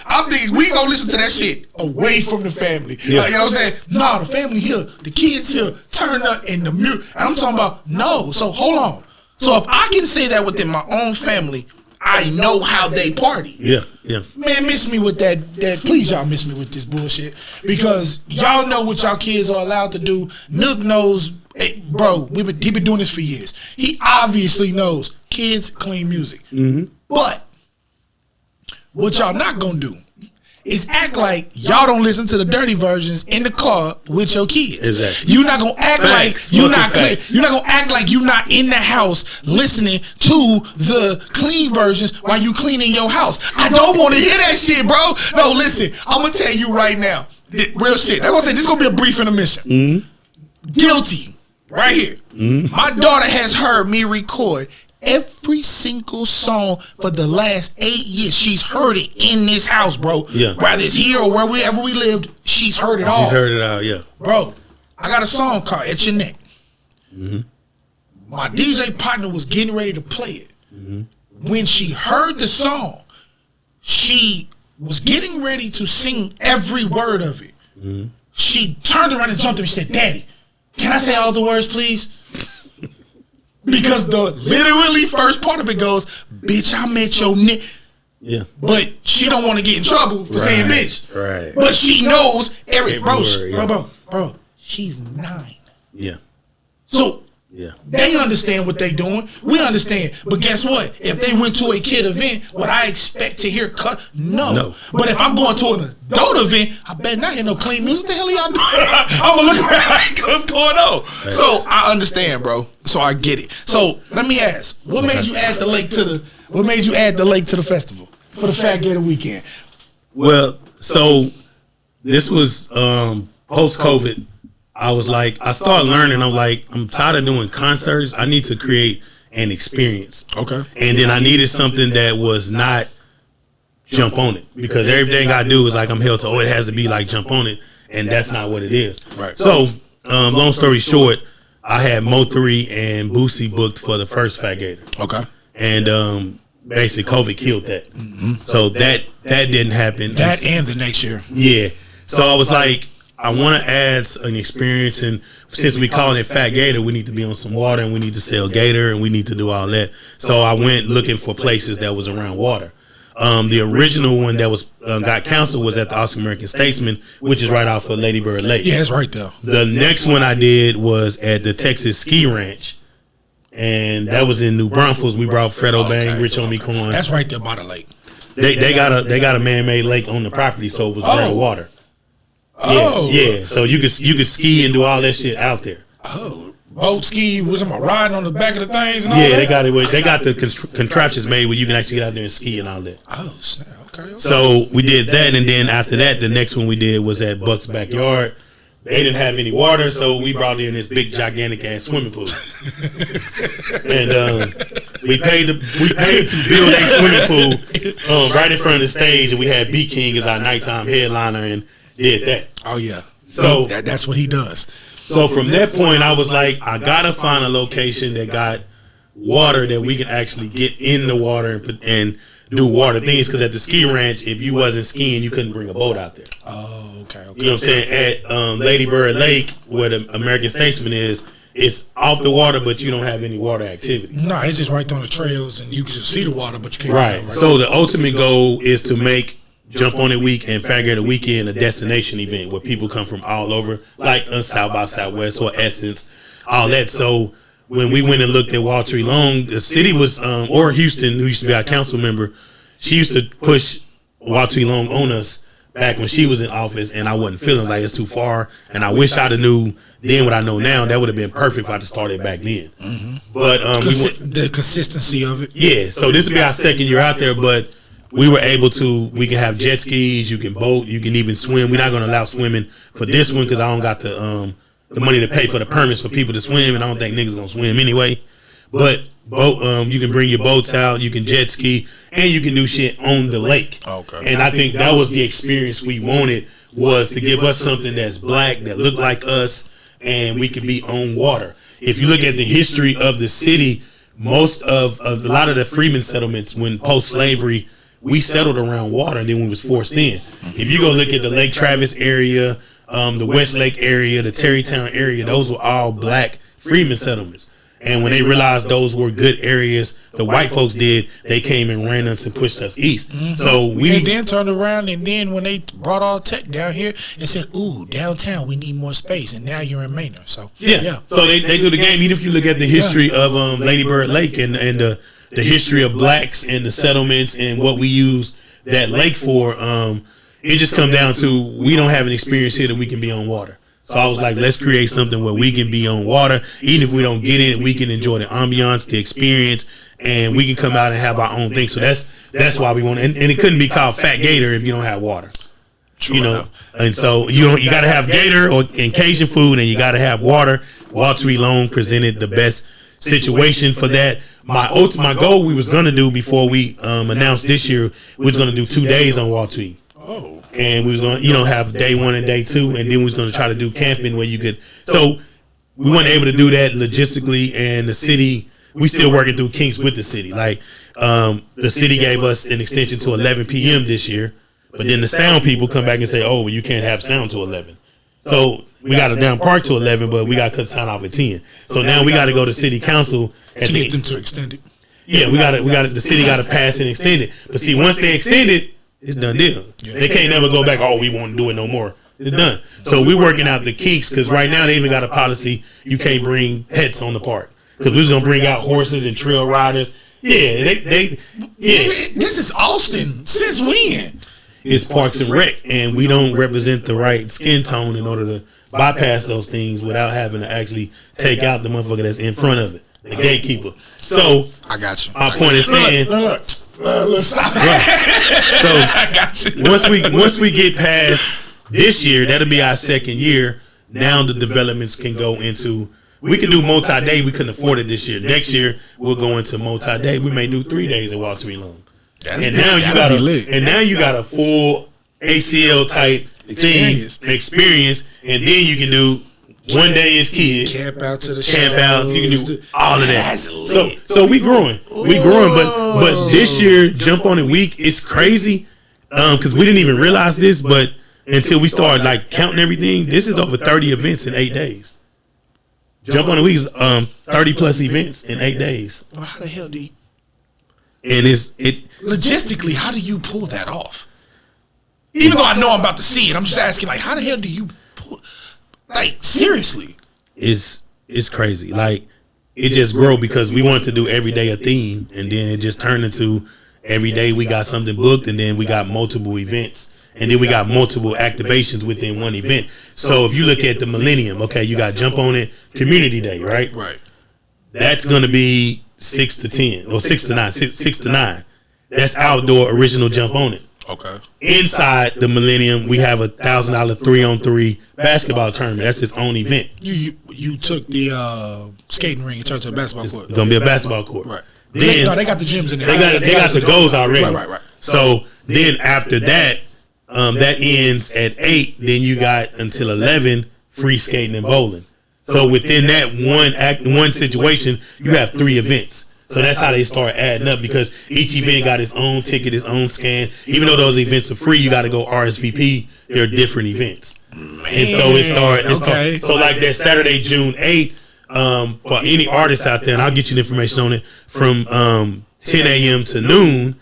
I'm thinking we gonna listen to that shit away from the family. Yeah. You know what I'm saying? No, the family here, the kids here, turn up in the mute. And I'm talking about, no, so hold on. So if I can say that within my own family, I know how they party. Yeah, yeah. Man, miss me with that. Please, y'all miss me with this bullshit because y'all know what y'all kids are allowed to do. Nook knows, hey, bro. He been doing this for years. He obviously knows kids clean music, but what y'all not gonna do is act like y'all don't listen to the dirty versions in the car with your kids. Exactly. You're not gonna act like you're not clean. You're not gonna act like you're not in the house listening to the clean versions while you cleaning your house. I don't want to hear that shit, bro. No, listen. I'm gonna tell you right now, real shit. I'm gonna say this is gonna be a brief intermission. Guilty, right here. My daughter has heard me record every single song for the last 8 years. She's heard it in this house, bro. Yeah. Whether it's here or wherever we lived, she's heard it all. She's heard it all, yeah. Bro, I got a song called At Your Neck. My DJ partner was getting ready to play it. When she heard the song, she was getting ready to sing every word of it. She turned around and jumped up and said, "Daddy, can I say all the words, please?" Because the literally first part of it goes, "Bitch, I met your nigga." Yeah. But she don't want to get in trouble for saying bitch. Right. But she knows every word, yeah. bro. She's 9. Yeah. So yeah, they understand what they doing. We understand. But guess what? If they went to a kid event, would I expect to hear cut? No. But if I'm going to an adult event, I bet not hear no clean music. What the hell are y'all doing? I'm gonna look around like, what's going on? So I understand, bro. So I get it. So let me ask, what made you add the lake to the festival for the Fat Gator Weekend? Well, so this was post-COVID. I was like, I started learning. I'm like, I'm tired of doing concerts. I need to create an experience. Okay. And then I needed something that was not jump on it, because everything I do is like I'm held to, it has to be like jump on it, and that's not what it is. Right. So, long story short, I had Mo3 and Boosie booked for the first Fat Gator. Okay. And basically COVID killed that. So that didn't happen. That and the next year. Yeah. So I was like, I want to add an experience, and since we call it Fat Gator, we need to be on some water, and we need to sell Gator, and we need to do all that. So I went looking for places that was around water. The original one that was got canceled was at the Austin American Statesman, which is right off of Lady Bird Lake. Yeah, it's right there. The next one I did was at the Texas Ski Ranch, and that was in New Braunfels. We brought Fredo Bang, Rich Homie Corn. That's right there by the lake. They got a man-made lake on the property, so it was around water. Oh, yeah. So you could ski and do all that shit out there. Oh, boat ski. Was I riding on the back of the things? And all Yeah, that? they got it. They got the contraptions made where you can actually get out there and ski and all that. Oh, snap. Okay. So we did that, and then after that, the next one we did was at Buck's backyard. They didn't have any water, so we brought in this big, gigantic ass swimming pool, and we paid to build a swimming pool right in front of the stage, and we had B King as our nighttime headliner, and did that. Oh yeah. So that's what he does. So from that point, I was like, I gotta find a location that got water that we can actually get in the water and do water things. Because at the ski ranch, if you wasn't skiing, you couldn't bring a boat out there. Oh, okay. You know what I'm saying? At Lady Bird Lake, where the American Statesman is, it's off the water, but you don't have any water activities. No, it's just right there on the trails, and you can just see the water, but you can't. Right. So the ultimate goal is to make Jump on It Week and Fat Gator Weekend a destination event where people come from all over, like South by Southwest or Essence, all that. So when we went and looked at Waltree Long, the city was, or Houston, who used to be our council member, she used to push Waltree Long on us back when she was in office, and I wasn't feeling like it's too far. And I wish I'd have knew then what I know now. That would have been perfect if I'd have started back then. But the consistency of it. Yeah. So this will be our second year out there, but we were able to, we can have jet skis, you can boat, you can even swim. We're not going to allow swimming for this one because I don't got the money to pay for the permits for people to swim, and I don't think niggas going to swim anyway. But boat, you can bring your boats out, you can jet ski, and you can do shit on the lake. Okay. And I think that was the experience we wanted, was to give us something that's black, that looked like us, and we could be on water. If you look at the history of the city, most of a lot of the freeman settlements, when post-slavery, we settled around water, and then we was forced in. If you go look at the Lake Travis area, the West Lake area, the Terrytown area, those were all black freeman settlements. And when they realized those were good areas, the white folks did, they came and ran us and pushed us east. Mm-hmm. So we then turned around, and then when they brought all tech down here and said, ooh, downtown, we need more space. And now you're in Manor. So, yeah. So they do the game. Even if you look at the history of Lady Bird Lake and the history of blacks and the settlements and what we use that lake for, it just comes down to we don't have an experience here that we can be on water. So I was like, let's create something where we can be on water. Even if we don't get in, we can enjoy the ambiance, the experience, and we can come out and have our own thing. So that's why we want it. And it couldn't be called Fat Gator if you don't have water. True, you know. And so you got to have Gator and Cajun food, and you got to have water. Walter E. Long presented the best situation for that. My goal we was gonna do before we announced this year, we was gonna do 2 days on Walter E. Oh. And we was going to, have day 1 and day 2, and then we was going to try to do camping where you could. So we weren't able to do that logistically, and the city, we still working through kinks with the city. Like the city gave us an extension to 11 p.m. this year, but then the sound people come back and say, oh, well, you can't have sound to 11. So we got to down park to 11, but we got to cut the sound off at 10. So now we got to go to city council to get them to extend it. Yeah, the city got to pass and extend it. But see, once they extend it, it's done deal. They can't never go back, oh, we won't do it no more. It's done. So we're working out the kinks, because right now they even got a policy you can't bring pets on the park. Because we was going to bring out horses and trail riders. Yeah, they. This is Austin. Since when? It's Parks and Rec, and we don't represent the right skin tone in order to bypass those things without having to actually take out the motherfucker that's in front of it, the gatekeeper. So I got you. My point is saying. Look. Stop. Right. So I got you. once we get past this year, that'll be our second year. Now the developments can go into. We can do multi-day. We couldn't afford it this year. Next year we'll go into multi-day. We may do 3 days at Walter E. Long. And now you got a full ACL type experience, and then you can do 1 day as kids. Camp out to the camp out. You can do all of that. Lit. So we growing. But this year, Jump on It week, it's crazy because we didn't even realize this, but until we started like counting everything, this is over 30 events in 8 days. Jump on It week is 30 plus events in 8 days. Well, how the hell do you? And logistically, how do you pull that off? Even though I know I'm about to see it, I'm just asking, like, how the hell do you pull? Like, seriously, it's crazy. Like, it just grew because we wanted to do every day a theme, and then it just turned into every day we got something booked, and then we got multiple events, and then we got multiple activations within one event. So if you look at the Millennium, okay, you got Jump on It Community Day, right? Right. That's going to be 6 to 10 or 6 to 9, 6 to 9. That's outdoor original Jump on It. Okay. Inside the Millennium, we have $1,000 3-on-3 basketball tournament. That's its own event. You took the skating ring and turned it to a basketball court. It's gonna be a basketball court. They got the gyms in there. They got the goals already. Right. So then after that, that ends at 8. Then you got until 11 free skating and bowling. So within that one situation, you have 3 events. So that's how they start adding up, because each event got its own ticket, its own scan. Even though those events are free, you got to go RSVP. They're different events. And so it started. So like that Saturday, June 8th, for any artists out there, and I'll get you the information on it, from 10 a.m. to noon,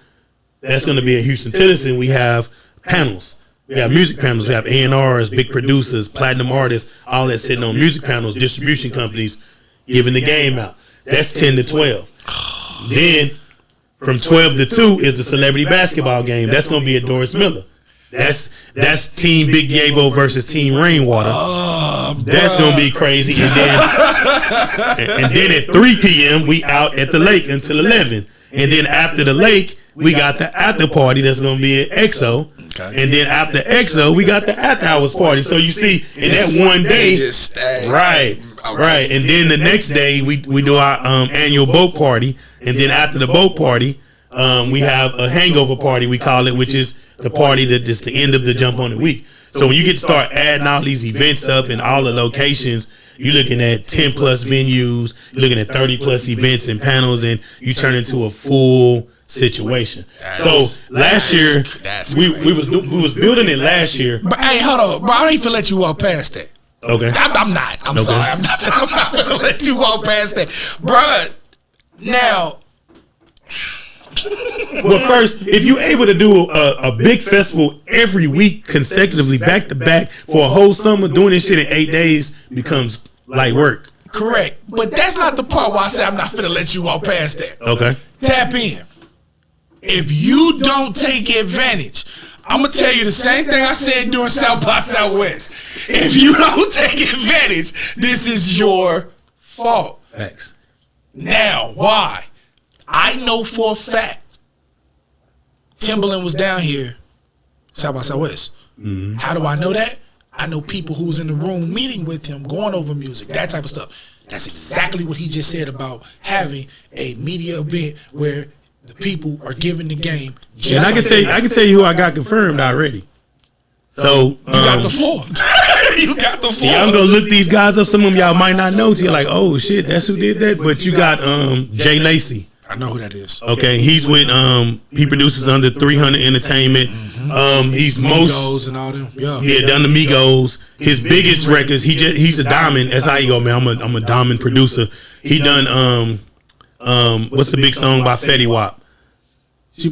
that's going to be in Houston, Tennessee. We have panels. We have music panels. We have A&Rs, big producers, platinum artists, all that sitting on music panels, distribution companies giving the game out. That's 10 to 12. Then from 12 to 2 is the celebrity basketball game. That's going to be at Doris Miller. That's Team Big Yavo versus Team Rainwater. That's going to be crazy. And then at 3 p.m. we out at the lake until 11. And then after the lake, we got the after party that's going to be at EXO. Okay. And then after EXO, we got the after hours party. So you see, in that one day, right. And then the next day, we do our annual boat party. And then after the boat party, we have a hangover party, we call it, which is the party that just the end of the Jump on It week. So when you get to start adding all these events up in all the locations, you're looking at 10 plus venues, you're looking at 30 plus events and panels, and you turn into a full situation. So last year we was building it last year. But hey, hold on, bro, I ain't finna let you walk past that. Okay. I'm not. I'm sorry. I'm not gonna let you walk past that, bruh. Now. Well, first, if you're able to do a big festival every week consecutively, back to back for a whole summer, doing this shit in 8 days becomes light work. Correct. But that's not the part where I say I'm not finna let you walk past that. Okay. Tap in. If you don't take advantage, I'm gonna tell you the same thing I said during South by Southwest. If you don't take advantage, this is your fault. Facts. Now, why? I know for a fact Timberland was down here, South by Southwest. Mm-hmm. How do I know that? I know people who's in the room meeting with him, going over music, that type of stuff. That's exactly what he just said about having a media event where the people are giving the game. And I can tell you who I got confirmed already. So you got the floor. You got the floor. Yeah, I'm gonna look these guys up. Some of them y'all might not know. So you're like, oh shit, that's who did that. But you got Jay Lacey. I know who that is. Okay, he's with he produces under 300 Entertainment. Mm-hmm. He's Migos and all them. Yeah, done the Migos. His biggest records. He's a diamond. That's how you go, man. I'm a diamond producer. He done what's the big song by Fetty Wap?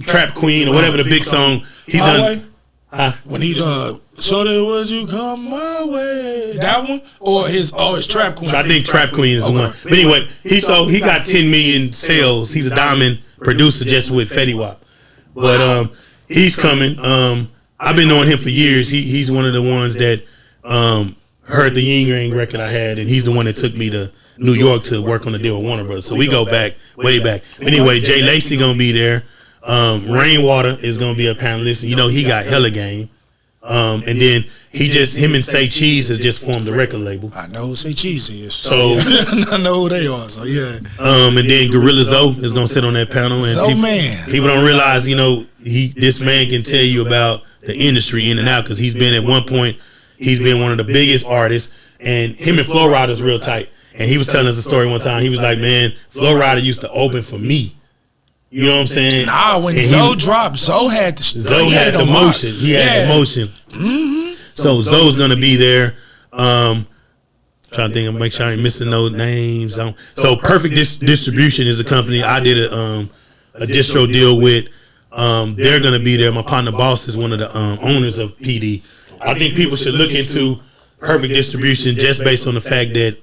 Trap Queen or whatever the big song. He's done. When he so then would you come my way? That one or his Trap Queen? I think Trap Queen is the one. But anyway, he got 10 million sales. He's a diamond producer just with Fetty Wap. But he's coming. I've been knowing him for years. He's one of the ones that heard the Yin Yang record I had, and he's the one that took me to New York to work on the deal with Warner Brothers. So we go back, way back. Anyway, Jay Lacey gonna be there. Rainwater is gonna be a panelist. You know, he got hella game. And then him and Say Cheese has just formed the record label. I know who Say Cheese is. So I know who they are. So yeah. And then Gorilla Zoe is gonna sit on that panel. And people don't realize, you know, this man can tell you about the industry in and out because he's been at one point, he's been one of the biggest artists, and him and Flo Rida's real tight. And he was telling us a story one time. He was like, man, Flo Rida used to open for me. You know what I'm saying? Nah, when Zoe dropped, Zoe had the motion. He had the motion. Mm-hmm. So Zoe's gonna be there. Trying to think of make sure I ain't missing no names. So Perfect Distribution is a company I did a distro deal with. They're gonna be there. My partner Boss is one of the owners of PD. I think people should look into Perfect Distribution just based on the fact that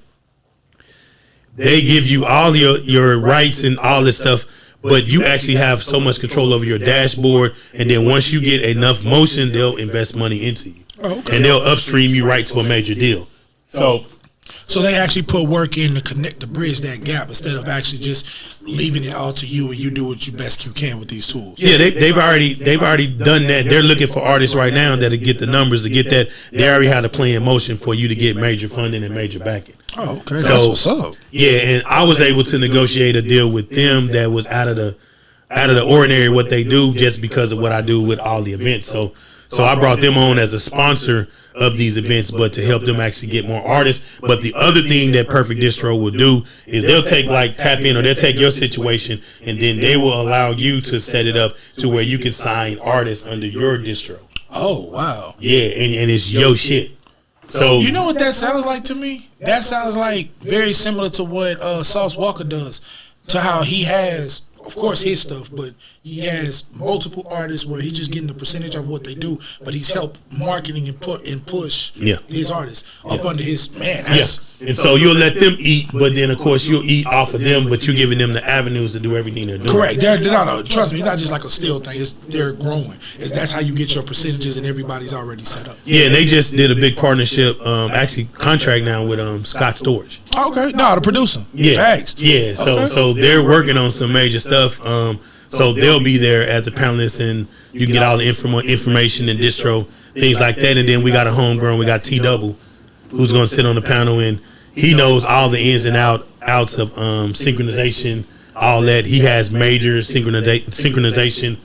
they give you all your rights and all this stuff. But you actually have so much control over your dashboard, and then once you get enough motion, they'll invest money into you, and they'll upstream you right to a major deal. So they actually put work in to bridge that gap instead of actually just leaving it all to you and you do what you best you can with these tools. Yeah, they've already done that. They're looking for artists right now that'll get the numbers to get that. They already have a plan in motion for you to get major funding and major backing. Oh, okay. So, that's what's up. Yeah, and I was able to negotiate a deal with them that was out of the ordinary what they do just because of what I do with all the events. So I brought them on as a sponsor of these events, but to help them actually get more artists. But the other thing that Perfect Distro will do is they'll take like Tapin, or they'll take your situation, and then they will allow you to set it up to where you can sign artists under your distro. Oh, wow. Yeah, and it's your shit. So you know what that sounds like to me? That sounds like very similar to what Sauce Walker does, to how he has, of course, his stuff, but he has multiple artists where he's just getting a percentage of what they do, but he's helped marketing and push his artists up under his man. And so you'll let them eat, but then of course you'll eat off of them, but you're giving them the avenues to do everything they're doing. Correct. No, trust me, it's not just like a still thing. They're growing. That's how you get your percentages, and everybody's already set up. Yeah, and they just did a big partnership, actually contract now with Scott Storage. Okay, no, the producer. Yeah, facts. Yeah, so they're working on some major stuff. So they'll be there as a panelist, and you can get all the information and distro things like that. And then we got a homegrown. We got T-Double, who's going to sit on the panel, and he knows all the ins and outs of synchronization, all that. He has major synchronization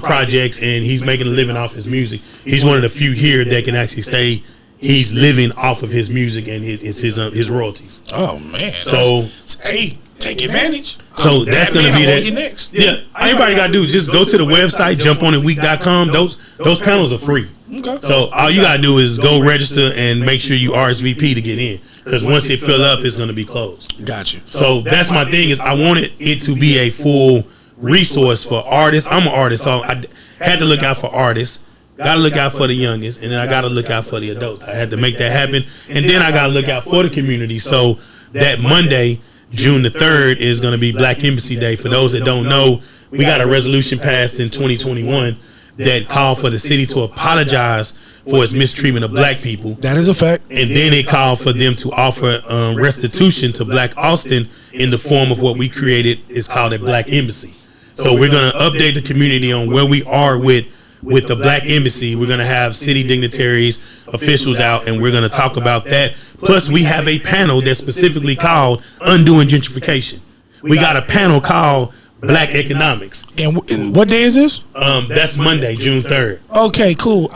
projects, and he's making a living off his music. He's one of the few here that can actually say he's living off of his music and his royalties. Oh man! So hey, take advantage. So that's going to be that. Yeah, everybody got to do is just go to the website, jumponitweek.com. Those panels are free. Okay. So all you gotta do is go register and make sure you RSVP to get in, because once it fill up, it's gonna be closed. Got you. So that's my thing, is I wanted it to be a full resource for artists. I'm an artist, so I had to look out for artists. Got to look out for the youngest, and then I got to look out for the adults. I had to make that happen, and then I got to look out for the community. So that Monday, June the 3rd, is going to be Black Embassy Day. For those that don't know, we got a resolution passed in 2021 that called for the city to apologize for its mistreatment of black people. That is a fact. And then it called for them to offer restitution to Black Austin in the form of what we created. Is called a Black Embassy. So we're going to update the community on where we are with the Black Embassy. We're going to have city dignitaries, officials out, and we're going to talk about that. Plus, we have a panel that's specifically called Undoing Gentrification. We got a panel called Black Economics. And what day is this? That's Monday, June 3rd. Okay, cool.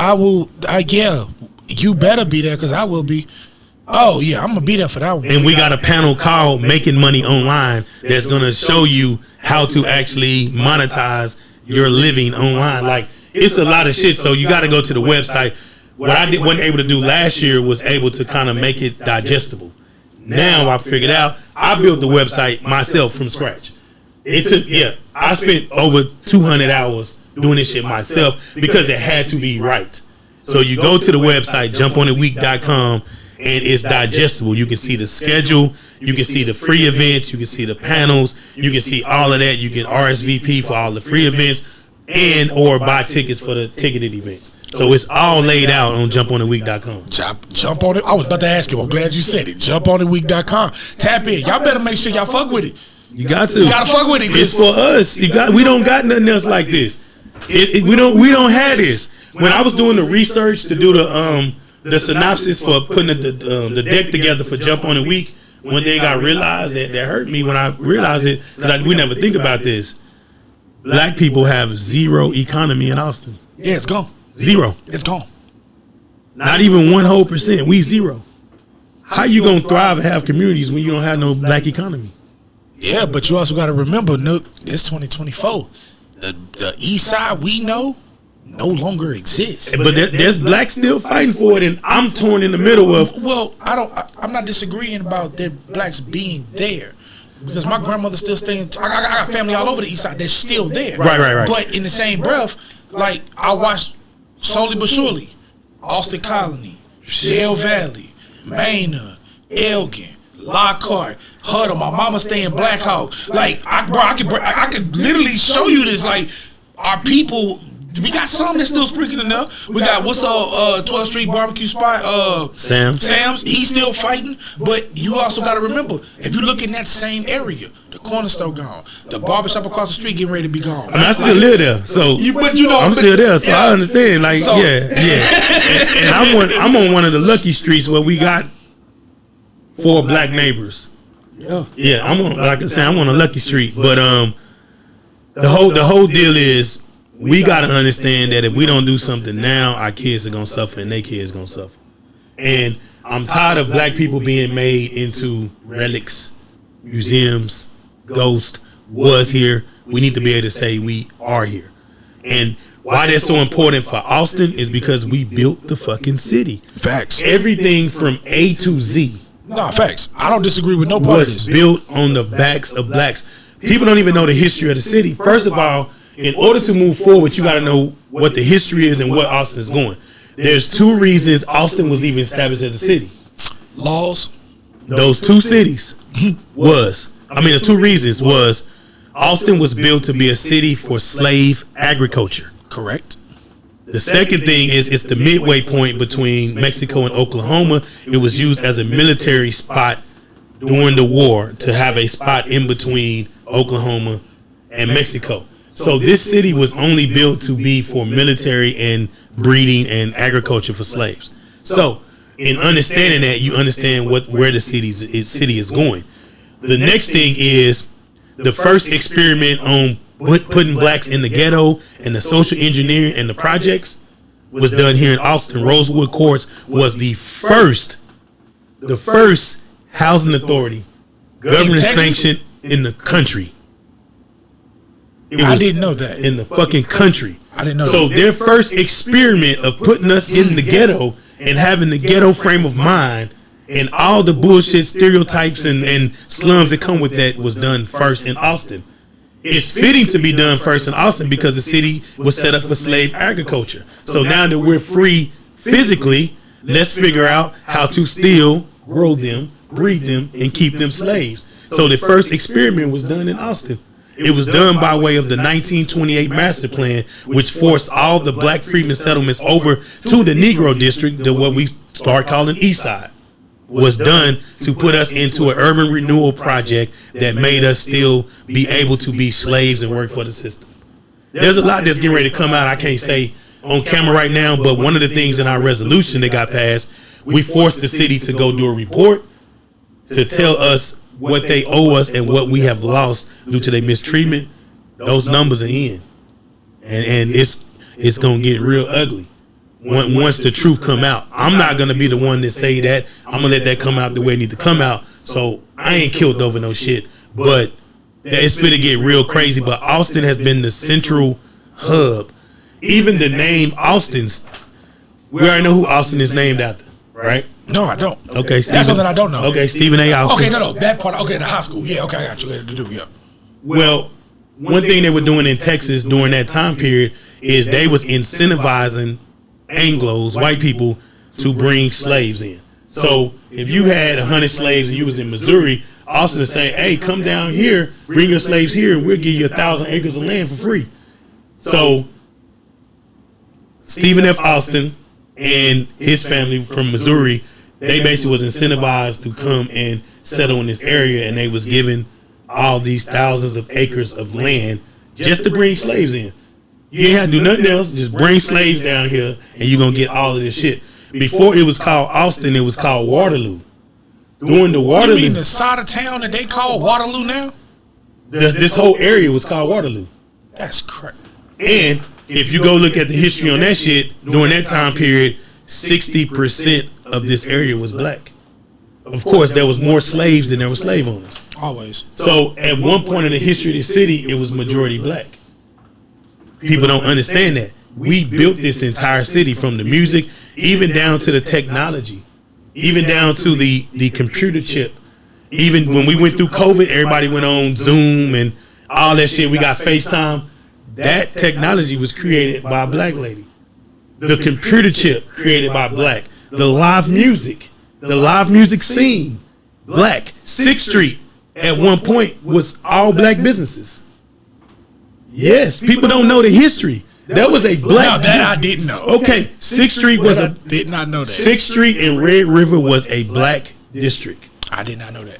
Yeah, you better be there, because I will be. Oh, yeah, I'm going to be there for that one. And we got a panel called Making Money Online that's going to show you how to actually monetize your living online. Like, it's a lot of shit, so you got to go to the website. What I wasn't able to do last year was able to kind of make it digestible. Now I figured out, I built the website myself from scratch. It took, I spent over 200 hours doing this shit myself because it had to be right. So you go to the website, jumpontheweek.com, and it's digestible. You can see the schedule, you can see the free events, you can see the panels, you can see all of that. You can RSVP for all the free events and or buy tickets for the ticketed events. So it's all laid out on jumpontheweek.com. Jump on it. I was about to ask you. I'm glad you said it. Jumpontheweek.com. Tap in. Y'all better make sure y'all fuck with it. You got to. You gotta fuck with it. It's for us. We don't got nothing else like this. We don't have this. When I was doing the research to do the synopsis for putting the deck together for Jump on the Week, one thing I realized that hurt me when I realized it, because we never think about this. Black people have zero economy in Austin. Yeah, it's gone. Zero. It's gone. Not even 1% We zero. How you gonna thrive and have communities when you don't have no black economy? Yeah, but you also got to remember, Nook, it's 2024. The East Side we know no longer exists. But there's blacks still fighting for it, and I'm torn in the middle of. Well, I'm not disagreeing about the blacks being there, because my grandmother's still staying. I got family all over the East Side that's still there. Right. But in the same breath, like, I watched slowly but surely Austin Colony, Dale Valley, Maynard, Elgin, Lockhart, Huddle. My mama stay in Black Hawk. Like, I could literally show you this. Like, our people, we got some that's still sprinkling up. We got, what's up, 12th Street barbecue spot, Sam's. He's still fighting. But you also got to remember, if you look in that same area, the corner store gone, the barbershop across the street getting ready to be gone. I still live there, so I'm still there, so I understand. Like, so, and I'm on one of the lucky streets where we got 4 black neighbors. Yeah, I'm on, like I said, I'm on a lucky street. But the whole deal is, we got to understand that if we don't do something now, our kids are gonna suffer, and their kids gonna suffer. And I'm tired of black people being made into relics, museums, ghosts. Was here. We need to be able to say we are here. And why that's so important for Austin is because we built the fucking city. Facts. Everything from A to Z. No, facts. I don't disagree with no part of this. Was built on the backs of blacks. People don't even know the history of the city. First of all, in order to move forward, you got to know what the history is and what Austin is going. There's 2 reasons Austin was even established as a city. Laws. Those 2 cities the 2 reasons was Austin was built to be a city for slave agriculture. Correct. The second thing is it's the midway point between Mexico and Oklahoma. It was used as a military spot during the war to have a spot in between Oklahoma and Mexico. So this city was only built to be for military and breeding and agriculture for slaves. So in understanding that, you understand where the city is going. The next thing is the first experiment on putting blacks in the ghetto and the social engineering and the projects was done here in Austin. Rosewood Courts was the first housing authority, government sanctioned in the country. I didn't know that. In the fucking country. I didn't know so that. Their first experiment of putting us in the ghetto and having the ghetto frame of mind and all the bullshit stereotypes and slums that come with that was done first in Austin. It's fitting to be done first in Austin because the city was set up for slave agriculture. So now that we're free physically, let's figure out how to still grow them, breed them, and keep them slaves. So the first experiment was done in Austin. It was done by way of the 1928 master plan, which forced all the black freedmen settlements over to the Negro district, to what we start calling East Side. Was done to put us into an urban renewal project that made us still be able to be slaves and work for the system. There's a lot that's getting ready to come out. I can't say on camera right now, but one of the things in our resolution that got passed, we forced the city to go do a report to tell us what they owe us and what we have lost due to their mistreatment. Those numbers are in, and it's gonna get real ugly once the truth come out. I'm not gonna be the one to say that. I'm gonna let that come out the way it need to come out. So I ain't killed over no shit, but it's finna get real crazy. But Austin has been the central hub. Even the name Austin's, we already know who Austin is named after, right? No, I don't. Okay, that's something I don't know. Okay, Stephen A. Austin. Okay, no, that part. Okay, the high school. Yeah, okay, I got you. To do, yeah. Well, one thing they were doing in Texas during that time period is they was incentivizing Anglos, white people, to bring slaves in. So if you had 100 slaves and you was in Missouri, Austin is saying, "Hey, come down here, bring your slaves here, and we'll give you 1,000 acres of land for free." So Stephen F. Austin and his family from Missouri, they basically was incentivized to come and settle in this area, and they was given all these thousands of acres of land just to bring slaves in. You ain't have to do nothing else, just bring slaves down here, and you're gonna get all of this shit. Before it was called Austin, it was called Waterloo. During the Waterloo, you mean the side of town that they call Waterloo now? This whole area was called Waterloo. That's correct. And if you go look at the history on that shit, during that time period, 60% of this area was black. Of course, there was more slaves than there were slave owners. Always. So at one point in the history of the city, it was majority black. People don't understand that. We built this entire city, from the music, even down to the technology, even down to the computer chip. Even when we went through COVID, everybody went on Zoom and all that shit. We got FaceTime. That technology was created by a black lady. The computer chip created by black. The live music scene, black. 6th Street at one point was all black businesses. Yes, people don't know the history. That was a black. No, that I didn't know. Okay, 6th Street was I did not know that. 6th Street and Red River was a black district. I did not know that.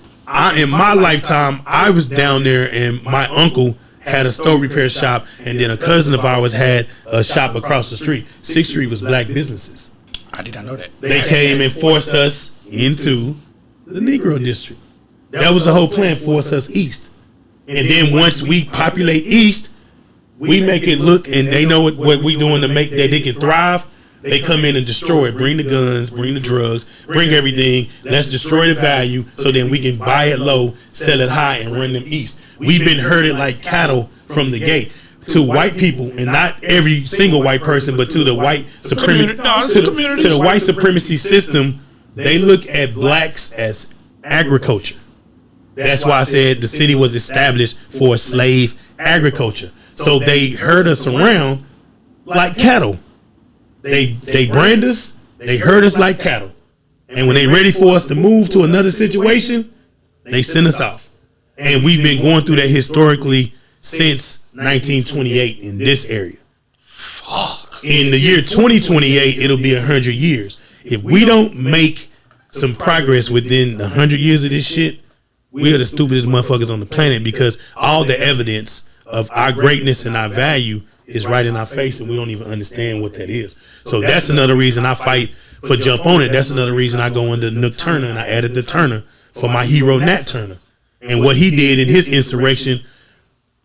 In my lifetime, I was down there, and my uncle had a stove repair shop, and then a cousin of ours had a shop across the street. 6th Street was black businesses. I did not know that. They came and forced us into the Negro district. That was the whole plan, force us east. And then once we populate east, we make it look, and they know what we doing to make that they can thrive. They come in and destroy it. Bring the guns, bring the drugs, bring everything. Let's destroy the value so then we can buy it low, sell it high, and run them east. We've been herded like cattle from the gate. To white people, and not every single white person, but to the white supremacy, to the white supremacy system, they look at blacks as agriculture. That's why I said the city was established for slave agriculture. So they herd us around like cattle. They brand us, they herd us like cattle. And when they ready for us to move to another situation, they send us off. And we've been going through that historically since 1928 in this area. Fuck. In the year 2028, it'll be 100 years. If we don't make some progress within 100 years of this shit, we are the stupidest motherfuckers on the planet, because all the evidence of our greatness and our value is right in our face, and we don't even understand what that is. So that's another reason I fight for Jump On It. That's another reason I go under NOOK Turner, and I added the Turner for my hero Nat Turner. And what he did in his insurrection,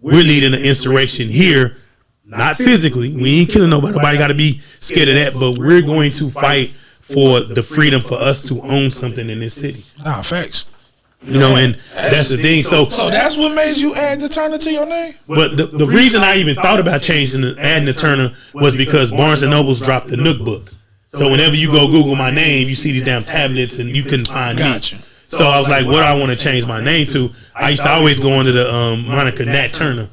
we're leading an insurrection here, not physically. We ain't killing nobody. Nobody got to be scared of that. But we're going to fight for the freedom for us to own something in this city. Nah, facts. You know, and that's the thing. So that's what made you add the Turner to your name? But the reason I even thought about adding the Turner was because Barnes & Noble's dropped the Nook book. So whenever you go Google my name, you see these damn tablets and you couldn't find me. So I was like, what do I want to change my name to? I used to always go under the moniker Nat Turner.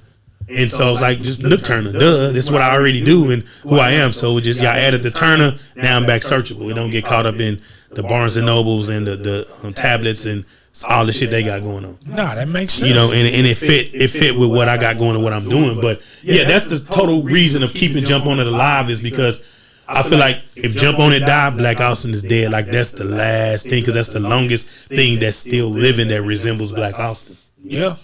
And so I was like, just Nook Turner, duh. This is what I already do and who I am. So y'all added the Turner. Now I'm back searchable. It don't get caught up in the Barnes & Nobles and the tablets and all the shit they got going on. Nah, that makes sense. You know, and it fit with what I got going and what I'm doing. But yeah, that's the total reason of keeping Jump On It alive is because I feel like if Jump On It died, Black Austin is dead. Like that's the last thing because that's the longest thing that's still living that resembles Black Austin. Yeah.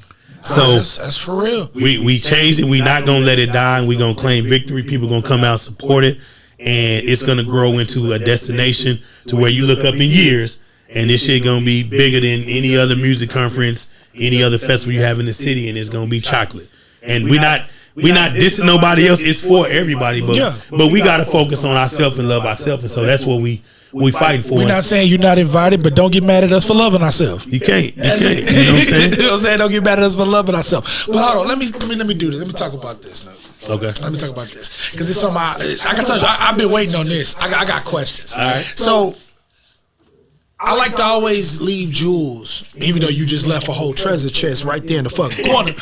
So that's for real. We changed it. We not gonna let it die, and we gonna claim victory. People gonna come out support it, and it's gonna grow into a destination to where you look up in years, and this shit gonna be bigger than any other music conference, any other festival you have in the city, and it's gonna be chocolate. And we not dissing nobody else. It's for everybody, but we gotta focus on ourselves and love ourselves, and so that's what we fighting for. We're not saying you're not invited, but don't get mad at us for loving ourselves. You can't. You know what I'm saying? You know what I'm saying? Don't get mad at us for loving ourselves. But hold on, let me do this. Let me talk about this now. Okay. Let me talk about this because it's something I can tell you. I've been waiting on this. I got questions. All right. So I like to always leave jewels, even though you just left a whole treasure chest right there in the fucking corner.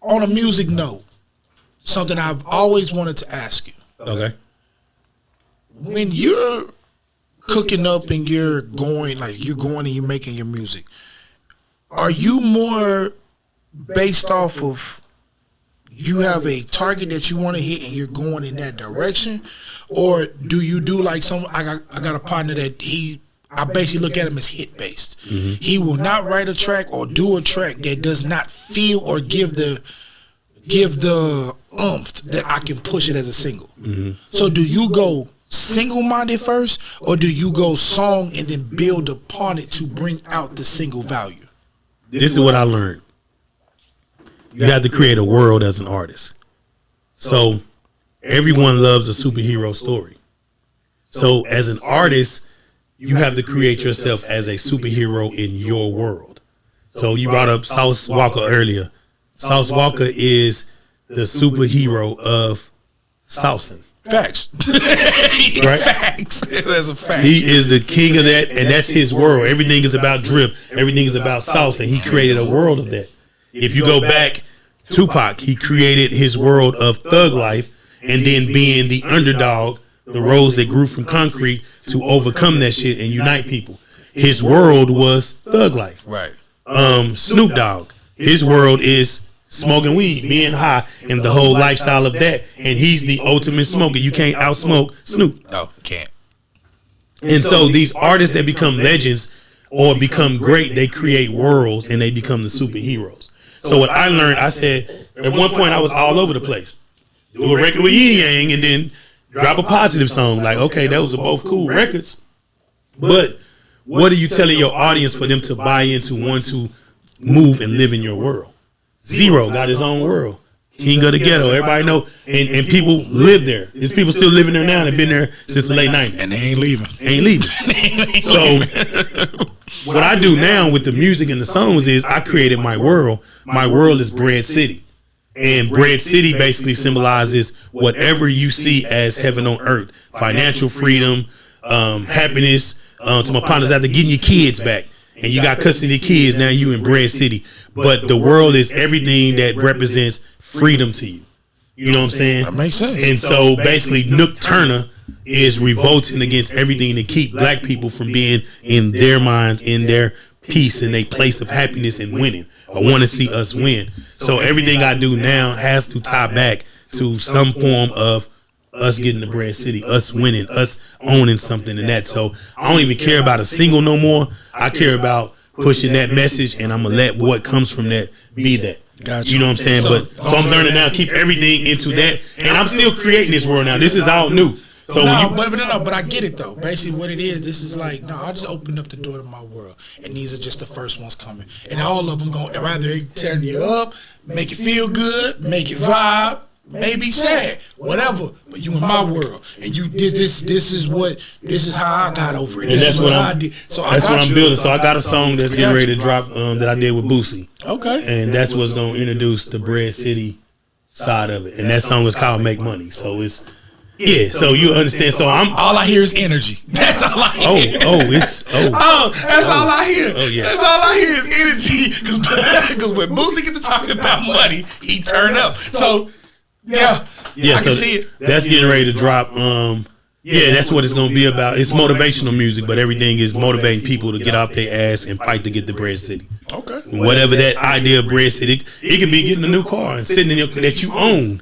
On a music note, something I've always wanted to ask you. Okay. When you're cooking up and you're going and you're making your music, are you more based off of you have a target that you want to hit and you're going in that direction, or do you do like I got a partner that I basically look at him as hit based. Mm-hmm. He will not write a track or do a track that does not feel or give the oomph that I can push it as a single. Mm-hmm. So do you go single-minded first, or do you go song and then build upon it to bring out the single value? This is what I learned. You have to create a world as an artist. So everyone loves a superhero story. So as an artist, you have to create yourself as a superhero in your world. So you brought up Sauce Walker earlier. Sauce Walker is the superhero of Saucing. Facts. Right? Facts. That's a fact. He is the king of that, and that's his world. Everything is about drip. Everything is about sauce, and he created a world of that. If you go back, Tupac, he created his world of thug life, and then being the underdog, the rose that grew from concrete to overcome that shit and unite people. His world was thug life. Right. Snoop Dogg, his world is smoking weed, being high, and the whole lifestyle of that. And he's the ultimate smoker. You can't outsmoke Snoop. No, can't. And so these artists that become legends or become great, they create worlds and they become the superheroes. So what I learned, I said, at one point I was all over the place. Do a record with Yin Yang and then drop a positive song. Like, okay, those are both cool records. But what are you telling your audience for them to buy into, want to move and live in your world? Zero got his own world. King of the ghetto. Everybody know. And people live there. There's people still living there now. They've been there since the late 90s. And they ain't leaving. So what I do now with the music and the songs is I created my world. My world is Bread City. And Bread City basically symbolizes whatever you see as heaven on earth. Financial freedom, happiness, to my partners out there, getting your kids back. And you got custody of kids, now you in Bread City. But the world is everything that represents freedom to you. You know what I'm saying? That makes sense. And so basically Nook Turner is revolting against everything to keep black people from being in their minds, in their peace, in their place of happiness and winning. I want to see us win. So everything I do now has to tie back to some form of us getting to Bread City, us winning, us owning something and that. So I don't even care about a single no more. I care about pushing that message, and I'm going to let what comes from that be that. Gotcha. You know what I'm saying? So I'm learning now, keep everything into that. And I'm still creating this world now. This is all new. So but I get it though. Basically what it is, this is like, no, I just opened up the door to my world, and these are just the first ones coming, and all of them going rather turn you up, make you feel good, make you vibe, maybe sad, whatever, but you in my world, and you this is how I got over it. And that's what I did. So that's what I'm building. So I got a song that's getting ready to drop that I did with Boosie. Okay, and that's what's gonna introduce the Bread City side of it, and that song is called "Make Money." So it's so you understand. So all I hear is energy. That's all I hear. That's all I hear. Oh yeah, that's all I hear is energy. Because when Boosie get to talking about money, he turn up. So I can see it. That's getting ready to drop. That's what it's gonna be about. It's motivational music, but everything is motivating people to get off their ass and fight to get to Bread City. Okay. Whatever that idea of Bread City, it could be getting a new car and sitting in your that you own.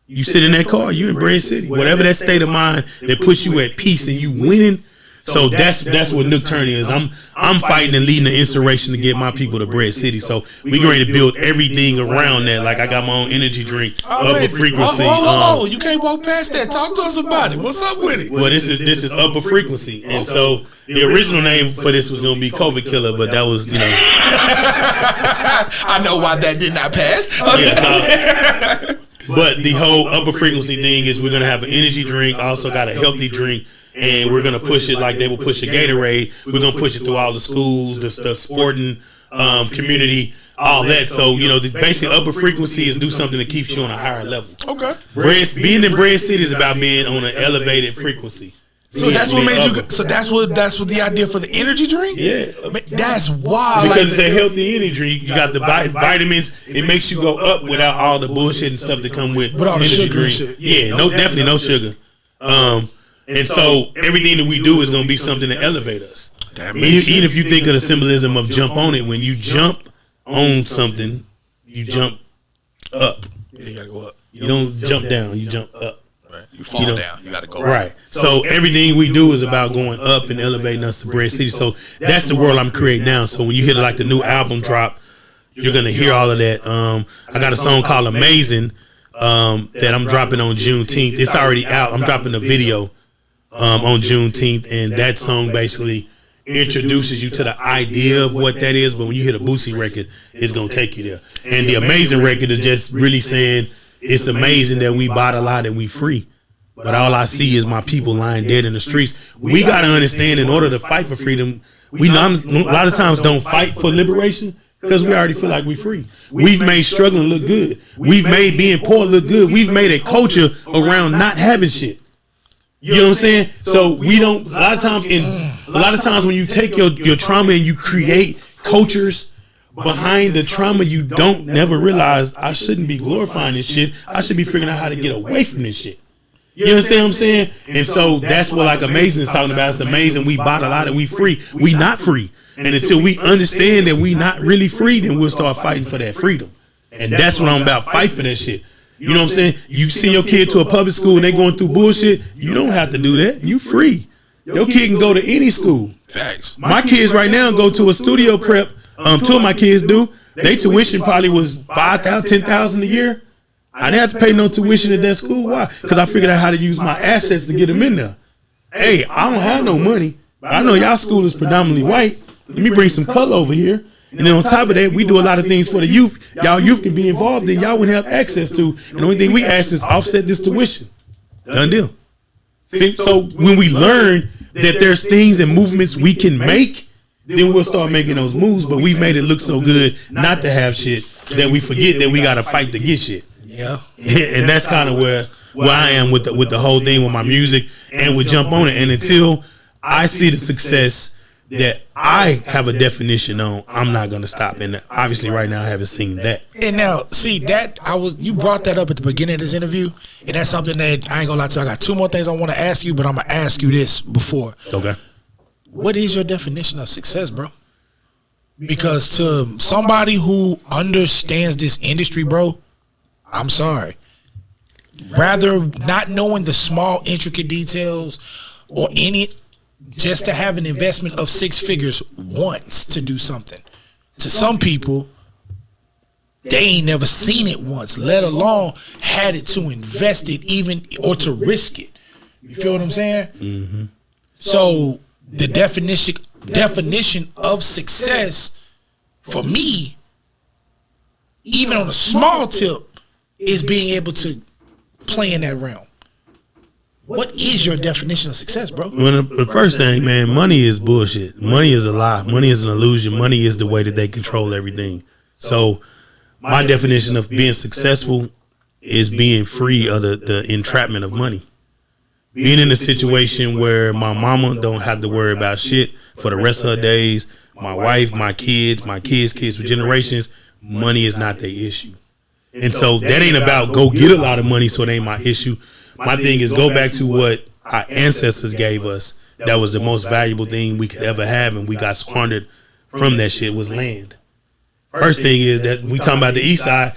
You sit in that car, you in Bread City. Whatever that state of mind that puts you at peace and you winning. So that's what NOOK Turn is. I'm fighting and leading the inspiration to get my people to Bread City. So we going to build everything around that. Like I got my own energy drink, upper frequency. You can't walk past that. Talk to us about it. What's up with it? Well, this is upper frequency, and so the original name for this was going to be COVID Killer, but that was I know why that did not pass. But the whole upper frequency thing is we're going to have an energy drink, also got a healthy drink, and we're going to push it like they will push a Gatorade. We're going to push it through all the schools, the sporting community, all that. So, the basic upper frequency is do something that keeps you on a higher level. Okay. Being in Bread City is about being on an elevated frequency. So that's what made you. So that's what the idea for the energy drink. Yeah, that's wild. Because it's a healthy energy drink. You got the vitamins. It makes you go up without all the bullshit and stuff that come with all the sugar drink. and shit. Yeah, definitely no sugar. And so everything that we do is going to be something to elevate us. Even if you think of the symbolism of jump on it, when you jump on something, you jump up. Yeah, you gotta go up. You don't jump down. You jump up. You fall down. You got to go right. So everything we do is about going up and elevating us to Bread City. So that's the world I'm creating now. So when you hear like the new album drop, you're gonna hear all of that. I got a song called "Amazing" that I'm dropping on Juneteenth. It's already out. I'm dropping a video on Juneteenth, and that song basically introduces you to the idea of what that is. But when you hear the Boosie record, it's gonna take you there. And the Amazing record is just really saying, it's amazing that we bought a lot and we free, but all I see is my people lying dead in the streets. We got to understand, in order to fight for freedom, we a lot of times don't fight for liberation because we already feel like we're free. We've made struggling look good. We've made being poor look good. We've made a culture around not having shit. You know what I'm saying? So we don't. A lot of times when you take your trauma and you create cultures behind the trauma, you don't never realize I shouldn't be glorifying this shit. I should be figuring out how to get away from this shit. You understand what I'm saying? And so that's what like Amazing is talking about. It's amazing. We bought a lot and we free. We not free. And until we understand that we not really free, then we'll start fighting for that freedom. And that's what I'm about. Fight for that shit. You know what I'm saying? You send your kid to a public school and they going through bullshit. You don't have to do that. You free. Your kid can go to any school. Facts. My kids right now go to a studio prep. Two of my kids do. They tuition probably was $5,000, $10,000 a year. I didn't have to pay no tuition at that school. Why? Because I figured out how to use my assets to get them in there. Hey, I don't have no money, but I know y'all school is predominantly white. Let me bring some color over here. And then on top of that, we do a lot of things for the youth. Y'all youth can be involved in. Y'all wouldn't have access to. And the only thing we ask is offset this tuition. Done deal. See, so when we learn that there's things and movements we can make, then we'll start making those moves. But we've made it look so good not to have shit that we forget that we got to fight to get shit. Yeah. And that's kind of where I am with the whole thing with my music and with Jump On It. And until I see the success that I have a definition on, I'm not going to stop. And obviously right now I haven't seen that. And now, see, you brought that up at the beginning of this interview, and that's something that I ain't gonna lie to you. I got two more things I want to ask you, but I'm gonna ask you this before. Okay. What is your definition of success, bro? Because to somebody who understands this industry, bro, I'm sorry. Rather not knowing the small, intricate details or any, just to have an investment of 6 figures once to do something. To some people, they ain't never seen it once, let alone had it to invest it even or to risk it. You feel what I'm saying? Mm-hmm. So the definition of success for me, even on a small tip, is being able to play in that realm. What is your definition of success, bro? Well, the first thing, man, money is bullshit. Money is a lie. Money is an illusion. Money is the way that they control everything. So my definition of being successful is being free of the entrapment of money. Being in a situation where my mama don't have to worry about shit for the rest of her days, my wife, my kids for generations, money is not their issue. And so that ain't about go get a lot of money so it ain't my issue. My thing is go back to what our ancestors gave us. That was the most valuable thing we could ever have, and we got squandered from that shit was land. First thing is that we talking about the east side.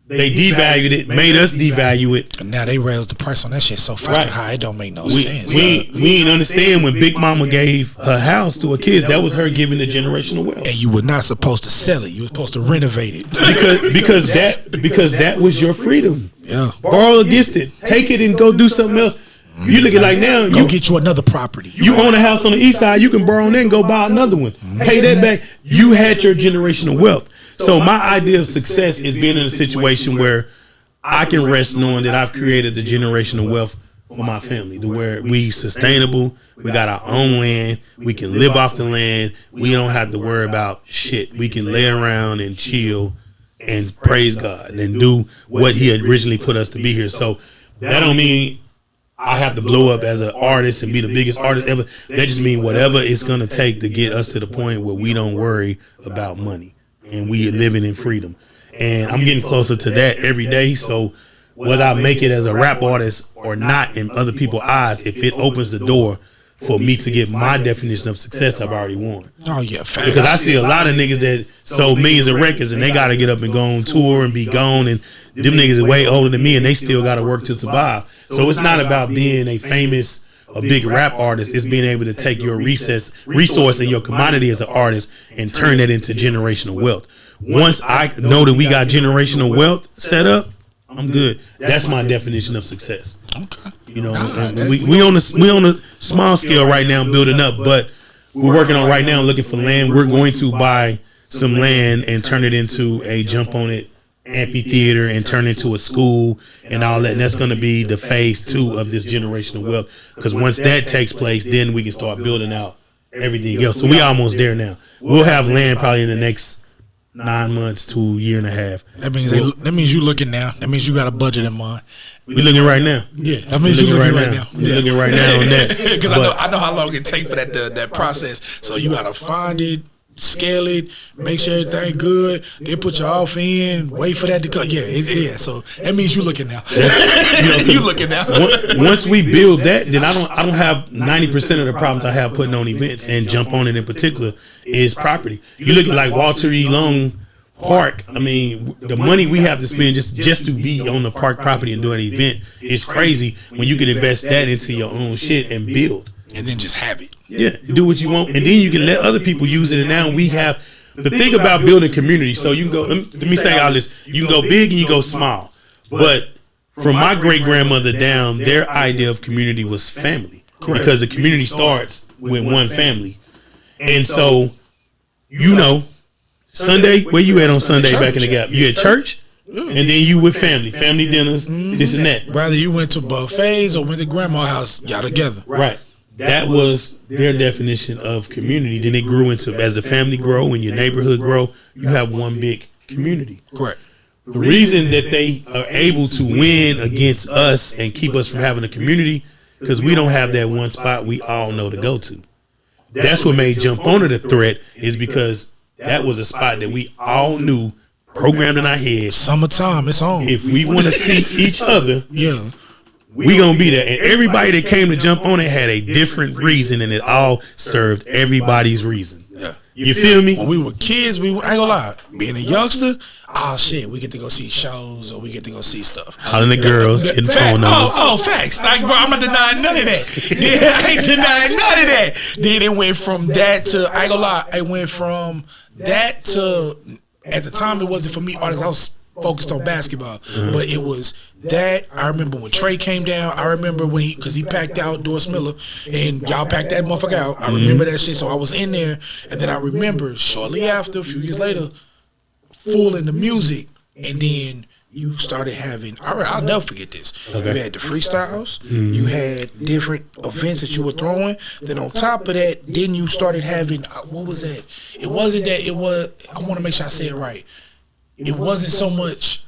They devalued it, made us devalue it. And now they raised the price on that shit so fucking high, it don't make no sense. We ain't understand when Big Mama gave her house to her kids, that was her giving the generational wealth. And you were not supposed to sell it. You were supposed to renovate it. because that was your freedom. Yeah. Borrow against it. Take it and go do something else. You look at like now, you get you another property. You own a house on the east side, you can borrow on there and go buy another one. Pay that back. You had your generational wealth. So my idea of success is being in a situation where I can rest knowing that I've created the generational wealth for my family, to where we sustainable, we got our own land, we can live off the land, we don't have to worry about shit. We can lay around and chill and praise God and do what He originally put us to be here. So that don't mean I have to blow up as an artist and be the biggest artist ever. That just means whatever it's gonna take to get us to the point where we don't worry about money. And we are living in freedom. And I'm getting closer to that every day. So whether I make it as a rap artist or not in other people's eyes, if it opens the door for me to get my definition of success, I've already won. Oh, yeah. Fast. Because I see a lot of niggas that sold millions of records and they got to get up and go on tour and be gone. And them niggas are way older than me and they still got to work to survive. So it's not about being a famous a big rap artist. Is being able to take your resource and your commodity as an artist and turn that into generational wealth. Once I know that we got generational wealth set up, I'm good. That's my definition of success. Okay. You know, we on a small scale right now building up, but we're working on right now looking for land. We're going to buy some land and turn it into a jump on it amphitheater and turn into a school and all that, and that's going to be the phase 2 of this generational wealth, because once that takes place, then we can start building out everything else. So we almost there now. We'll have land probably in the next 9 months to a year and a half. That means you looking now. That means you got a budget in mind. We looking right now. Yeah, that means you looking right now. We're looking right now on that because I know how long it takes for that process. So you got to find it, scale it, make sure everything good, then put your off in, wait for that to come. Yeah. So that means you looking now. You looking now. Once we build that, then I don't have 90% of the problems I have putting on events, and Jump On It in particular is property. You look at like Walter E. Long Park. I mean, the money we have to spend just to be on the park property and do an event is crazy when you can invest that into your own shit and build. And then just have it. Yeah, do what you want, and then you can let other people use it. And now we have the thing about building community. So you can go. Let me say all this: you can go big and you go small. But from my great grandmother down, their idea of community was family. Correct. Because the community starts with one family, and so Sunday, where you at on Sunday back in the Gap? You at church? And then you with family dinners, this and that. Whether you went to buffets or went to grandma's house, y'all together. Right. That was their definition of community. Then it grew into, as a family grow and your neighborhood grow, you have one big community. Correct. The reason that they are able to win against us and keep us from having a community, because we don't have that one spot we all know to go to. That's what made Jump On It a threat, is because that was a spot that we all knew, programmed in our heads. Summertime, it's on. If we want to see each other, yeah, we gonna be there. And everybody that came to Jump On It had a different reason, and it all served everybody's reason. Yeah. You feel me? When we were kids, I ain't gonna lie, being a youngster, we get to go see shows or we get to go see stuff. All the girls and phone numbers. Facts. Like, bro, I'm not denying none of that. I ain't denying none of that. Then it went from that to, I ain't gonna lie, it went from that to, at the time it wasn't for me artists, I was focused on basketball, but it was that. I remember when Trey came down. I remember when because he packed out Doris Miller, and y'all packed that motherfucker out. I remember that shit. So I was in there, and then I remember shortly after, a few years later, full in the music, and then you started having. I'll never forget this. Okay. You had the freestyles. You had different events that you were throwing. Then on top of that, then you started having. What was that? It wasn't that. It was. I want to make sure I say it right. It wasn't so much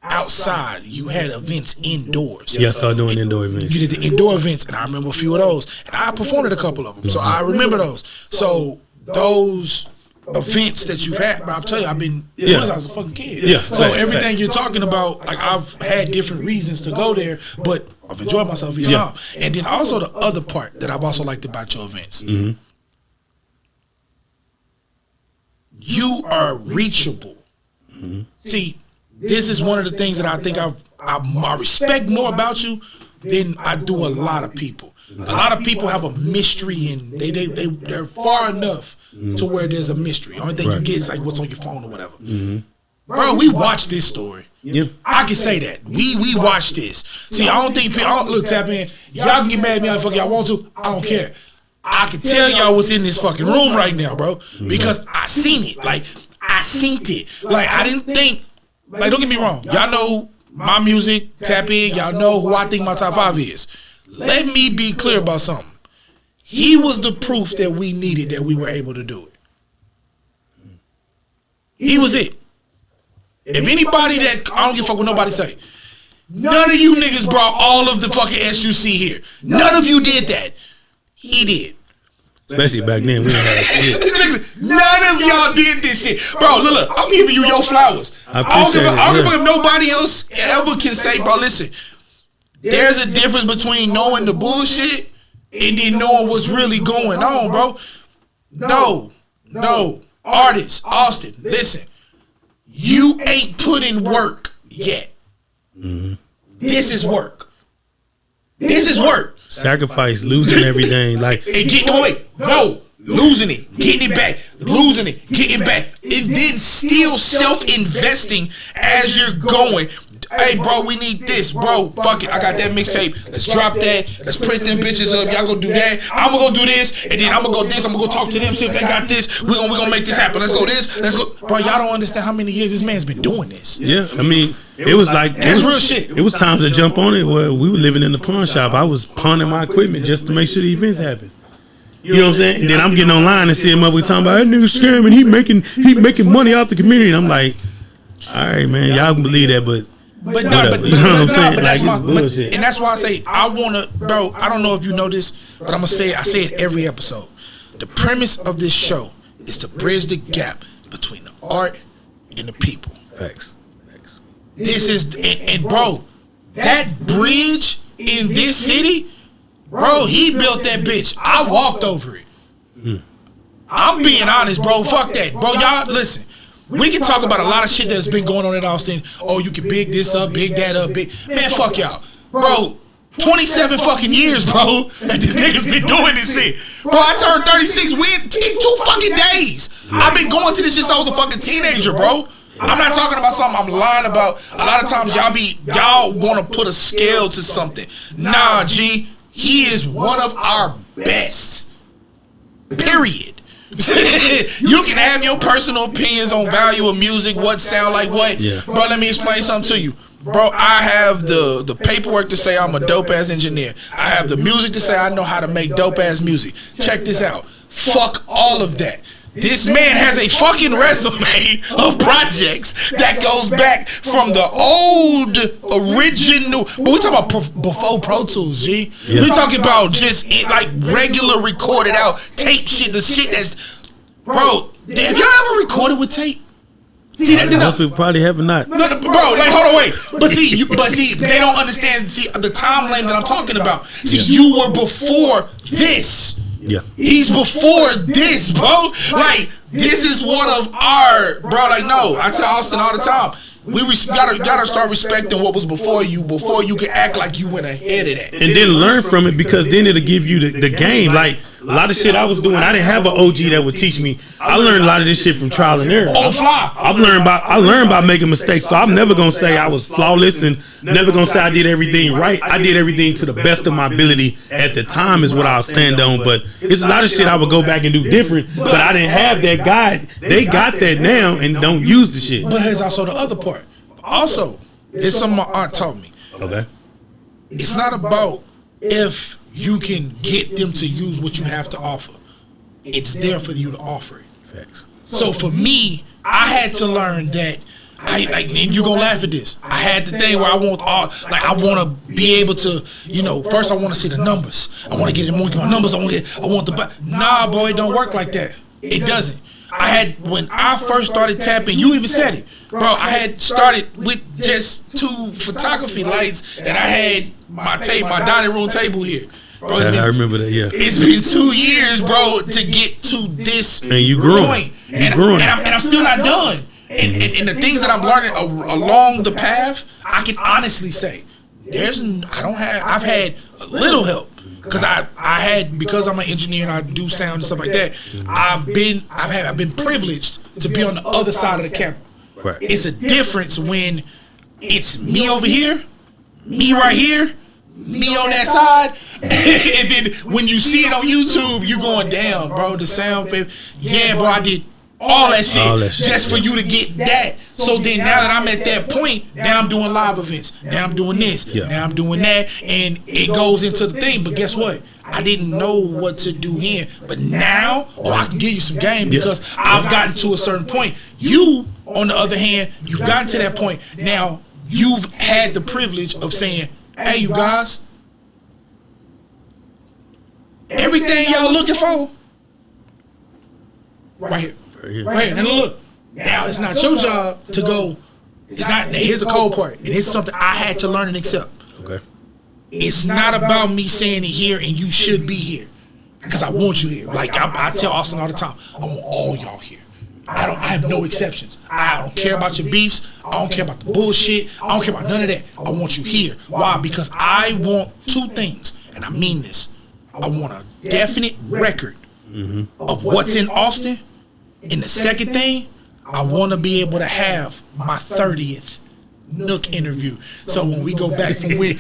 outside. You had events indoors. Yeah, I started doing indoor events. You did the indoor events, and I remember a few of those. And I performed at a couple of them, so I remember those. So those events that you've had, but I'll tell you, I've been doing this as a fucking kid. Yeah. So everything you're talking about, like I've had different reasons to go there, but I've enjoyed myself each time. And then also the other part that I've also liked about your events, you are reachable. See, this is one of the things that I think I respect more about you than I do a lot of people. A lot of people have a mystery, and they're far enough to where there's a mystery. The only thing you get is like what's on your phone or whatever. Bro, we watched this story. Yeah, I can say that. We watched this. See, I don't think people look, Tapin. Y'all can get mad at me how fuck y'all want to. I don't care. I can tell y'all what's in this fucking room right now, bro, because I seen it. Like I seen it. Like I didn't think. Like don't get me wrong. Y'all know my music, Tapin. Y'all know who I think my top 5 is. Let me be clear about something. He was the proof that we needed that we were able to do it. He was it. If anybody that, I don't give a fuck what nobody say, none of you niggas brought all of the fucking SUC here. None of you did that. He did. Especially back then, we didn't have shit. None of y'all did this shit. Bro, look, I'm giving you your flowers. I appreciate it. I don't give a fuck if nobody else ever can say, bro, listen, there's a difference between knowing the bullshit and then knowing what's really going on, bro. No. Artist, Austin, listen. You ain't put in work yet. This is work. This is work. Sacrifice, losing everything. Like, and getting away. No. Losing it, getting it back, losing it, getting back, and then still self-investing as you're going. Hey, bro, we need this, bro. Fuck it, I got that mixtape. Let's drop that. Let's print them bitches up. Y'all go do that. I'm gonna go do this, and then I'm gonna go this. I'm gonna go talk to them, see if they got this. We gonna make this happen. Let's go this. Let's go, bro. Y'all don't understand how many years this man's been doing this. Yeah, I mean, it was like that's real shit. It was times to jump on it where we were living in the pawn shop. I was pawning my equipment just to make sure the events happened. You know what I'm saying? And then I'm getting online and seeing mother talking about that nigga scamming. He making money off the community. And I'm like, all right, man, y'all can believe that, but you know what I'm saying? Like, bullshit. And that's why I say I wanna, bro. I don't know if you know this, but I'm gonna say I say it every episode. The premise of this show is to bridge the gap between the art and the people. Facts. This is and bro, that bridge in this city. Bro, he built that bitch. I walked over it. I'm being honest, bro. Fuck that. Bro, y'all, listen. We can talk about a lot of shit that's been going on in Austin. Oh, you can big this up, big that up, big. Man, fuck y'all. Bro, 27 fucking years, bro, that this nigga's been doing this shit. Bro, I turned 36 in 2 fucking days. I've been going to this shit since I was a fucking teenager, bro. I'm not talking about something I'm lying about. A lot of times y'all want to put a scale to something. Nah, G. He is one of our best. Period. You can have your personal opinions on value of music, what sound like what. Yeah. Bro, let me explain something to you. Bro, I have the paperwork to say I'm a dope ass engineer. I have the music to say I know how to make dope ass music. Check this out. Fuck all of that. This man has a fucking resume of projects that goes back from the old original. But we talking about before Pro Tools, G. Yeah. We talking about just like regular recorded out tape shit. The shit that's, bro. Have y'all ever recorded with tape? See, most people probably have not. Bro, like hold on, wait. But see, they don't understand. See the timeline that I'm talking about. See, you were before this. Yeah, he's before this, bro. Like this is one of our, bro. Like no, I tell Austin all the time. We gotta start respecting what was before you can act like you went ahead of that, and then learn from it, because then it'll give you the game. Like a lot of shit I was doing, I didn't have an OG that would teach me. I learned a lot of this shit from trial and error. On fly. I learned by making mistakes. So I'm never gonna say I was flawless, and never gonna say I did everything right. I did everything to the best of my ability at the time is what I'll stand on. But it's a lot of shit I would go back and do different. But I didn't have that guide. They got that now and don't use the shit. But here's also the other part. Also, It's something my aunt taught me. Okay. It's not about if you can get them to use what you have to offer. It's there for you to offer it. Facts. So for me, I had to learn that. And you gonna laugh at this. I had the thing where I want to be able to, first I want to see the numbers. I want to get more numbers. Nah, boy, it don't work like that. It doesn't. When I first started tapping, you even said it, bro. I had started with just 2 photography lights, and I had my dining room table here. Bro, I remember that. Yeah, it's been 2 years, bro, to get to this and you grew point, and I'm still not done. And the things that I'm learning along the path, I can honestly say, I've had a little help because because I'm an engineer and I do sound and stuff like that. I've been privileged to be on the other side of the camera. Right. It's a difference when it's me over here, me right here, me on that side, and then when you see it on YouTube, you going, damn, bro, the sound, yeah, bro, I did all that shit just for you to get that. So then now that I'm at that point, now I'm doing live events. Now I'm doing this. Yeah. Now I'm doing that. And it goes into the thing. But guess what? I didn't know what to do here. But now, I can give you some game because I've gotten to a certain point. You, on the other hand, you've gotten to that point. Now, you've had the privilege of saying, hey, you guys, everything y'all looking for, right here. Right here. Now look. Now it's not your job to go. It's not. Here's the cold part, and it's something I had to learn and accept. Okay. It's not about me saying it here and you should be here, because I want you here. Like I tell Austin all the time, I want all y'all here. I have no exceptions. I don't care about your beefs. I don't care about the bullshit. I don't care about none of that. I want you here. Why? Because I want 2 things, and I mean this. I want a definite record of what's in Austin. And the second thing, I want to be able to have my 30th NOOK interview. So when we go back from it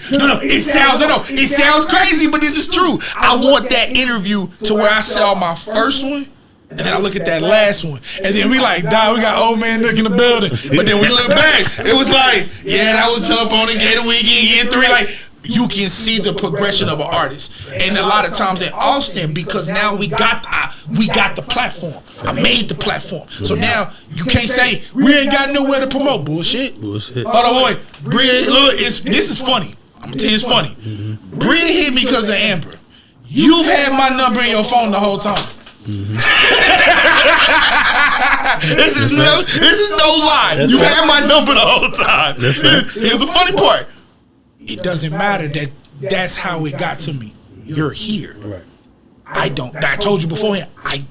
sounds crazy, but this is true. I want that interview to where I sell my first one, and then I look at that last one, and then we like, dog, we got old man NOOK in the building. But then we look back, it was like, yeah, that was Jump on the Gator Weekend year 3, like. You can see the progression of an artist, and a lot of times in Austin, because now we got the platform. I made the platform, so now you can't say we ain't got nowhere to promote. Bullshit. Hold on, wait. Bria, look, this is funny. I'm gonna tell you it's funny. Bria hit me because of Amber. You've had my number in your phone the whole time. This is no lie. You've had my number the whole time. Here's the funny part. It doesn't matter that's how it got to me. You're here. Right. I told you beforehand, I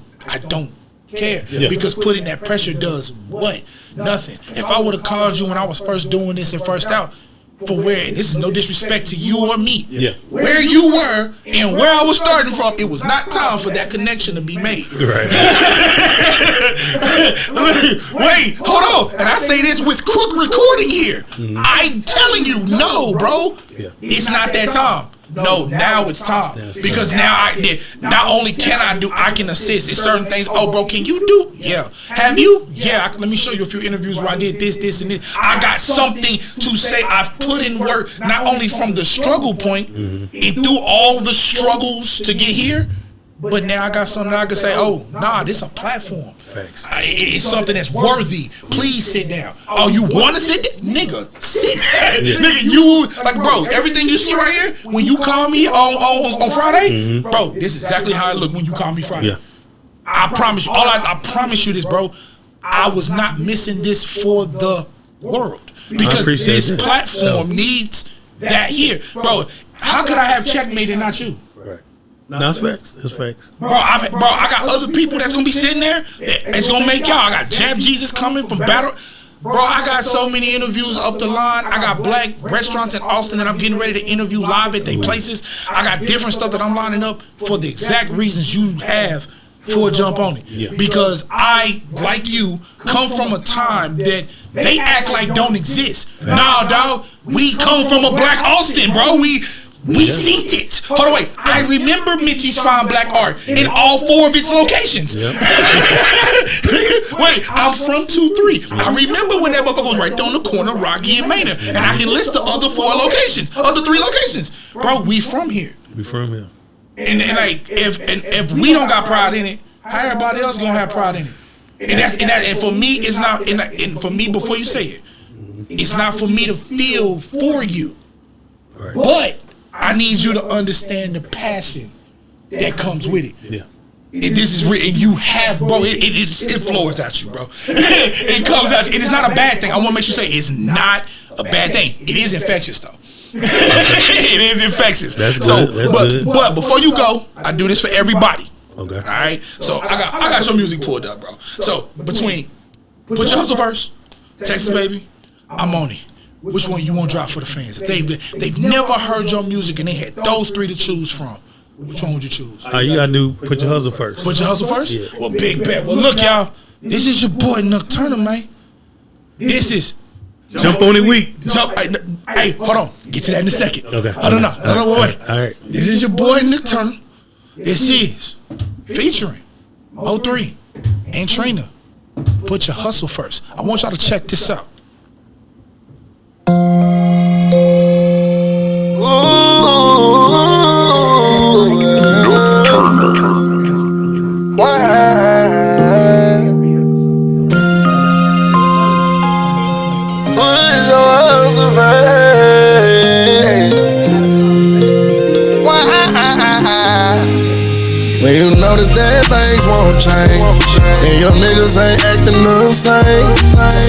don't care. Because putting that pressure does what? Nothing. If I would have called you when I was first doing this and first out, for where, and this is no disrespect to you or me, where you were and where I was starting from, it was not time for that connection to be made. Right. Wait, hold on. And I say this with crook recording here. I'm telling you, no, bro. It's not that time. No, now it's time. Because now not only can I can assist. It's certain things. Oh, bro, can you do? Yeah. Have you? Yeah. Let me show you a few interviews where I did this, and this. I got something to say. I've put in work, not only from the struggle point and through all the struggles to get here, but now I got something that I can say, oh, nah, this is a platform. Facts. It's something that's worthy. Please sit down. Oh, you want to sit down? Nigga, sit down. Nigga, you, like, bro, everything you see right here, when you call me on Friday, bro, this is exactly how I look when you call me Friday. I promise you, I promise you this, bro. I was not missing this for the world. Because this platform needs that here. Bro, how could I have Checkmate and not you? No, it's facts. It's facts. Bro, I got other people that's gonna be sitting there. It's gonna make y'all. I got Jab Jesus coming from Battle. Bro, I got so many interviews up the line. I got black restaurants in Austin that I'm getting ready to interview live at their places. I got different stuff that I'm lining up for the exact reasons you have for Jump On It. Because I, like you, come from a time that they act like don't exist. Nah, dog. We come from a black Austin, bro. We synced it. Hold on, wait. I remember Mitchie's Fine Black Art in all 4 of its locations. Yep. Wait, I'm from 2-3. I remember when that motherfucker was right there on the corner, Rocky and Maynard, and I can list the other 4 locations, other 3 locations. Bro, we from here. We from here. And like, if we don't got pride in it, how everybody else gonna have pride in it? And for me, it's not. And for me, before you say it, it's not for me to feel for you, right. But I need you to understand the passion that comes with it. Yeah. This is real, and you have, bro. It flows at you, bro. It comes at you. It is not a bad thing. I want to make sure you say it's not a bad thing. It is infectious, though. It is infectious. That's good. That's good. But before you go, I do this for everybody. Okay. All right. So I got your music pulled up, bro. So between Put Your Hustle First, Texas Baby, I'm on it. Which one you want to drop for the fans? If they've never heard your music and they had those 3 to choose from, which one would you choose? You gotta do Put Your Hustle First. Put Your Hustle First? Yeah. Well, big bet. Well, look, y'all. This is your boy NOOK Turner, man. This is Jump on It Week. Hey, hold on. Get to that in a second. Okay. I don't know. Wait. All right. This is your boy NOOK Turner. This is featuring O3 and Trina. Put Your Hustle First. I want y'all to check this out. When you notice that things won't change and your niggas ain't acting the same,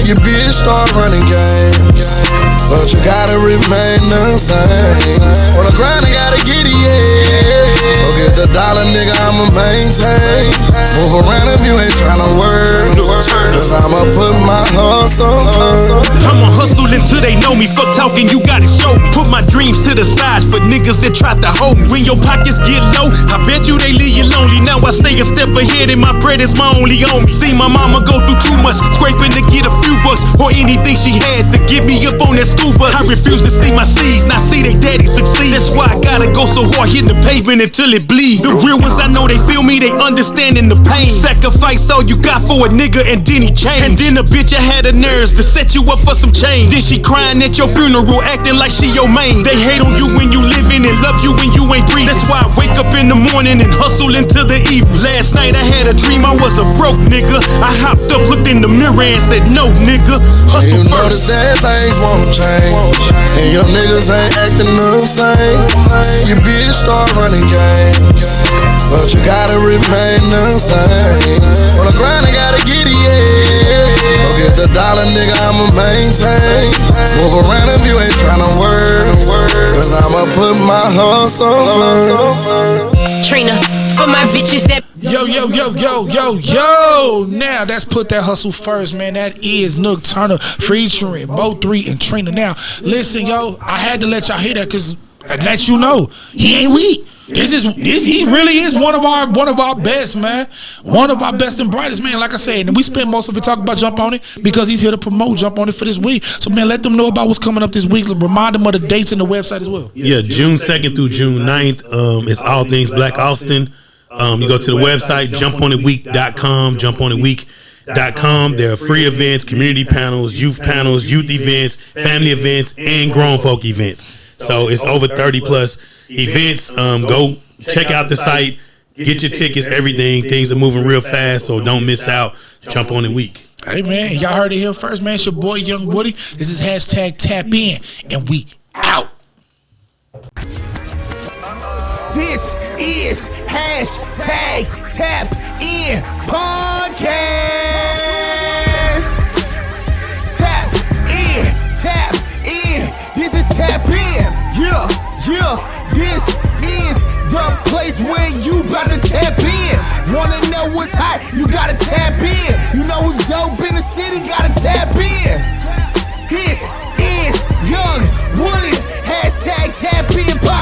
your bitch start running games, but you gotta remain the same. On the grind, I gotta get it, yeah. Go get the dollar, nigga, I'ma maintain. Move around if you ain't tryna work, cause I'ma put my hustle first. I'ma hustle until they know me. Fuck talking, you gotta show me. Put my dreams to the side for niggas that try to hold me. When your pockets get low, I bet you they leave you lonely. Now I stay a step ahead and my bread is my only home. See my mama go through too much, scraping to get a few bucks or anything she had to get me up on that school bus. I refuse to see my seeds, not see they daddy succeed. That's why I gotta go so hard, hitting the pavement until it bleeds. The real ones I know, they feel me, they understanding the pain. Sacrifice all you got for a nigga and then he changed. And then a bitch I had the nerves to set you up for some change. Then she crying at your funeral, acting like she your main. They hate on you when you living and love you when you ain't breathing. That's why I wake up in the morning and hustle until the evening. Last night I had a dream I was a broke nigga. I hopped up, looked in the mirror and said, no nigga, hustle you first. Notice that things won't change and your niggas ain't acting the same. Your bitch start running games, but you gotta remain the same. On the grind, I gotta get it, yeah. Go get the dollar, nigga, I'ma maintain. Move around if you ain't tryna work, cause I'ma put my hustle first. Trina, for my bitches that Yo. Now that's Put That Hustle First, man. That is NOOK Turner featuring Mo3 and Trina. Now, listen, yo, I had to let y'all hear that because I let you know he ain't weak. He really is one of our best, man. One of our best and brightest, man. Like I said, and we spent most of it talking about Jump On It because he's here to promote Jump On It for this week. So, man, let them know about what's coming up this week. Remind them of the dates and the website as well. Yeah, June 2nd through June 9th. It's all things Black Austin. You go to the website, jumponitweek.com, jumponitweek.com. There are free events, community panels, youth events, family events, and grown folk events. So it's over 30 plus events. Go check out the site, get your tickets, everything. Things are moving real fast, so don't miss out. Jump On It Week. Hey, man, y'all heard it here first, man. It's your boy, Young Woody. This is #Tapin, and we out. This is #TapIn podcast. Tap in. This is Tapin. Yeah. This is the place where you about to tap in. Wanna know what's hot? You gotta tap in. You know who's dope in the city? Gotta tap in. This is Young Woody's #Tapin podcast.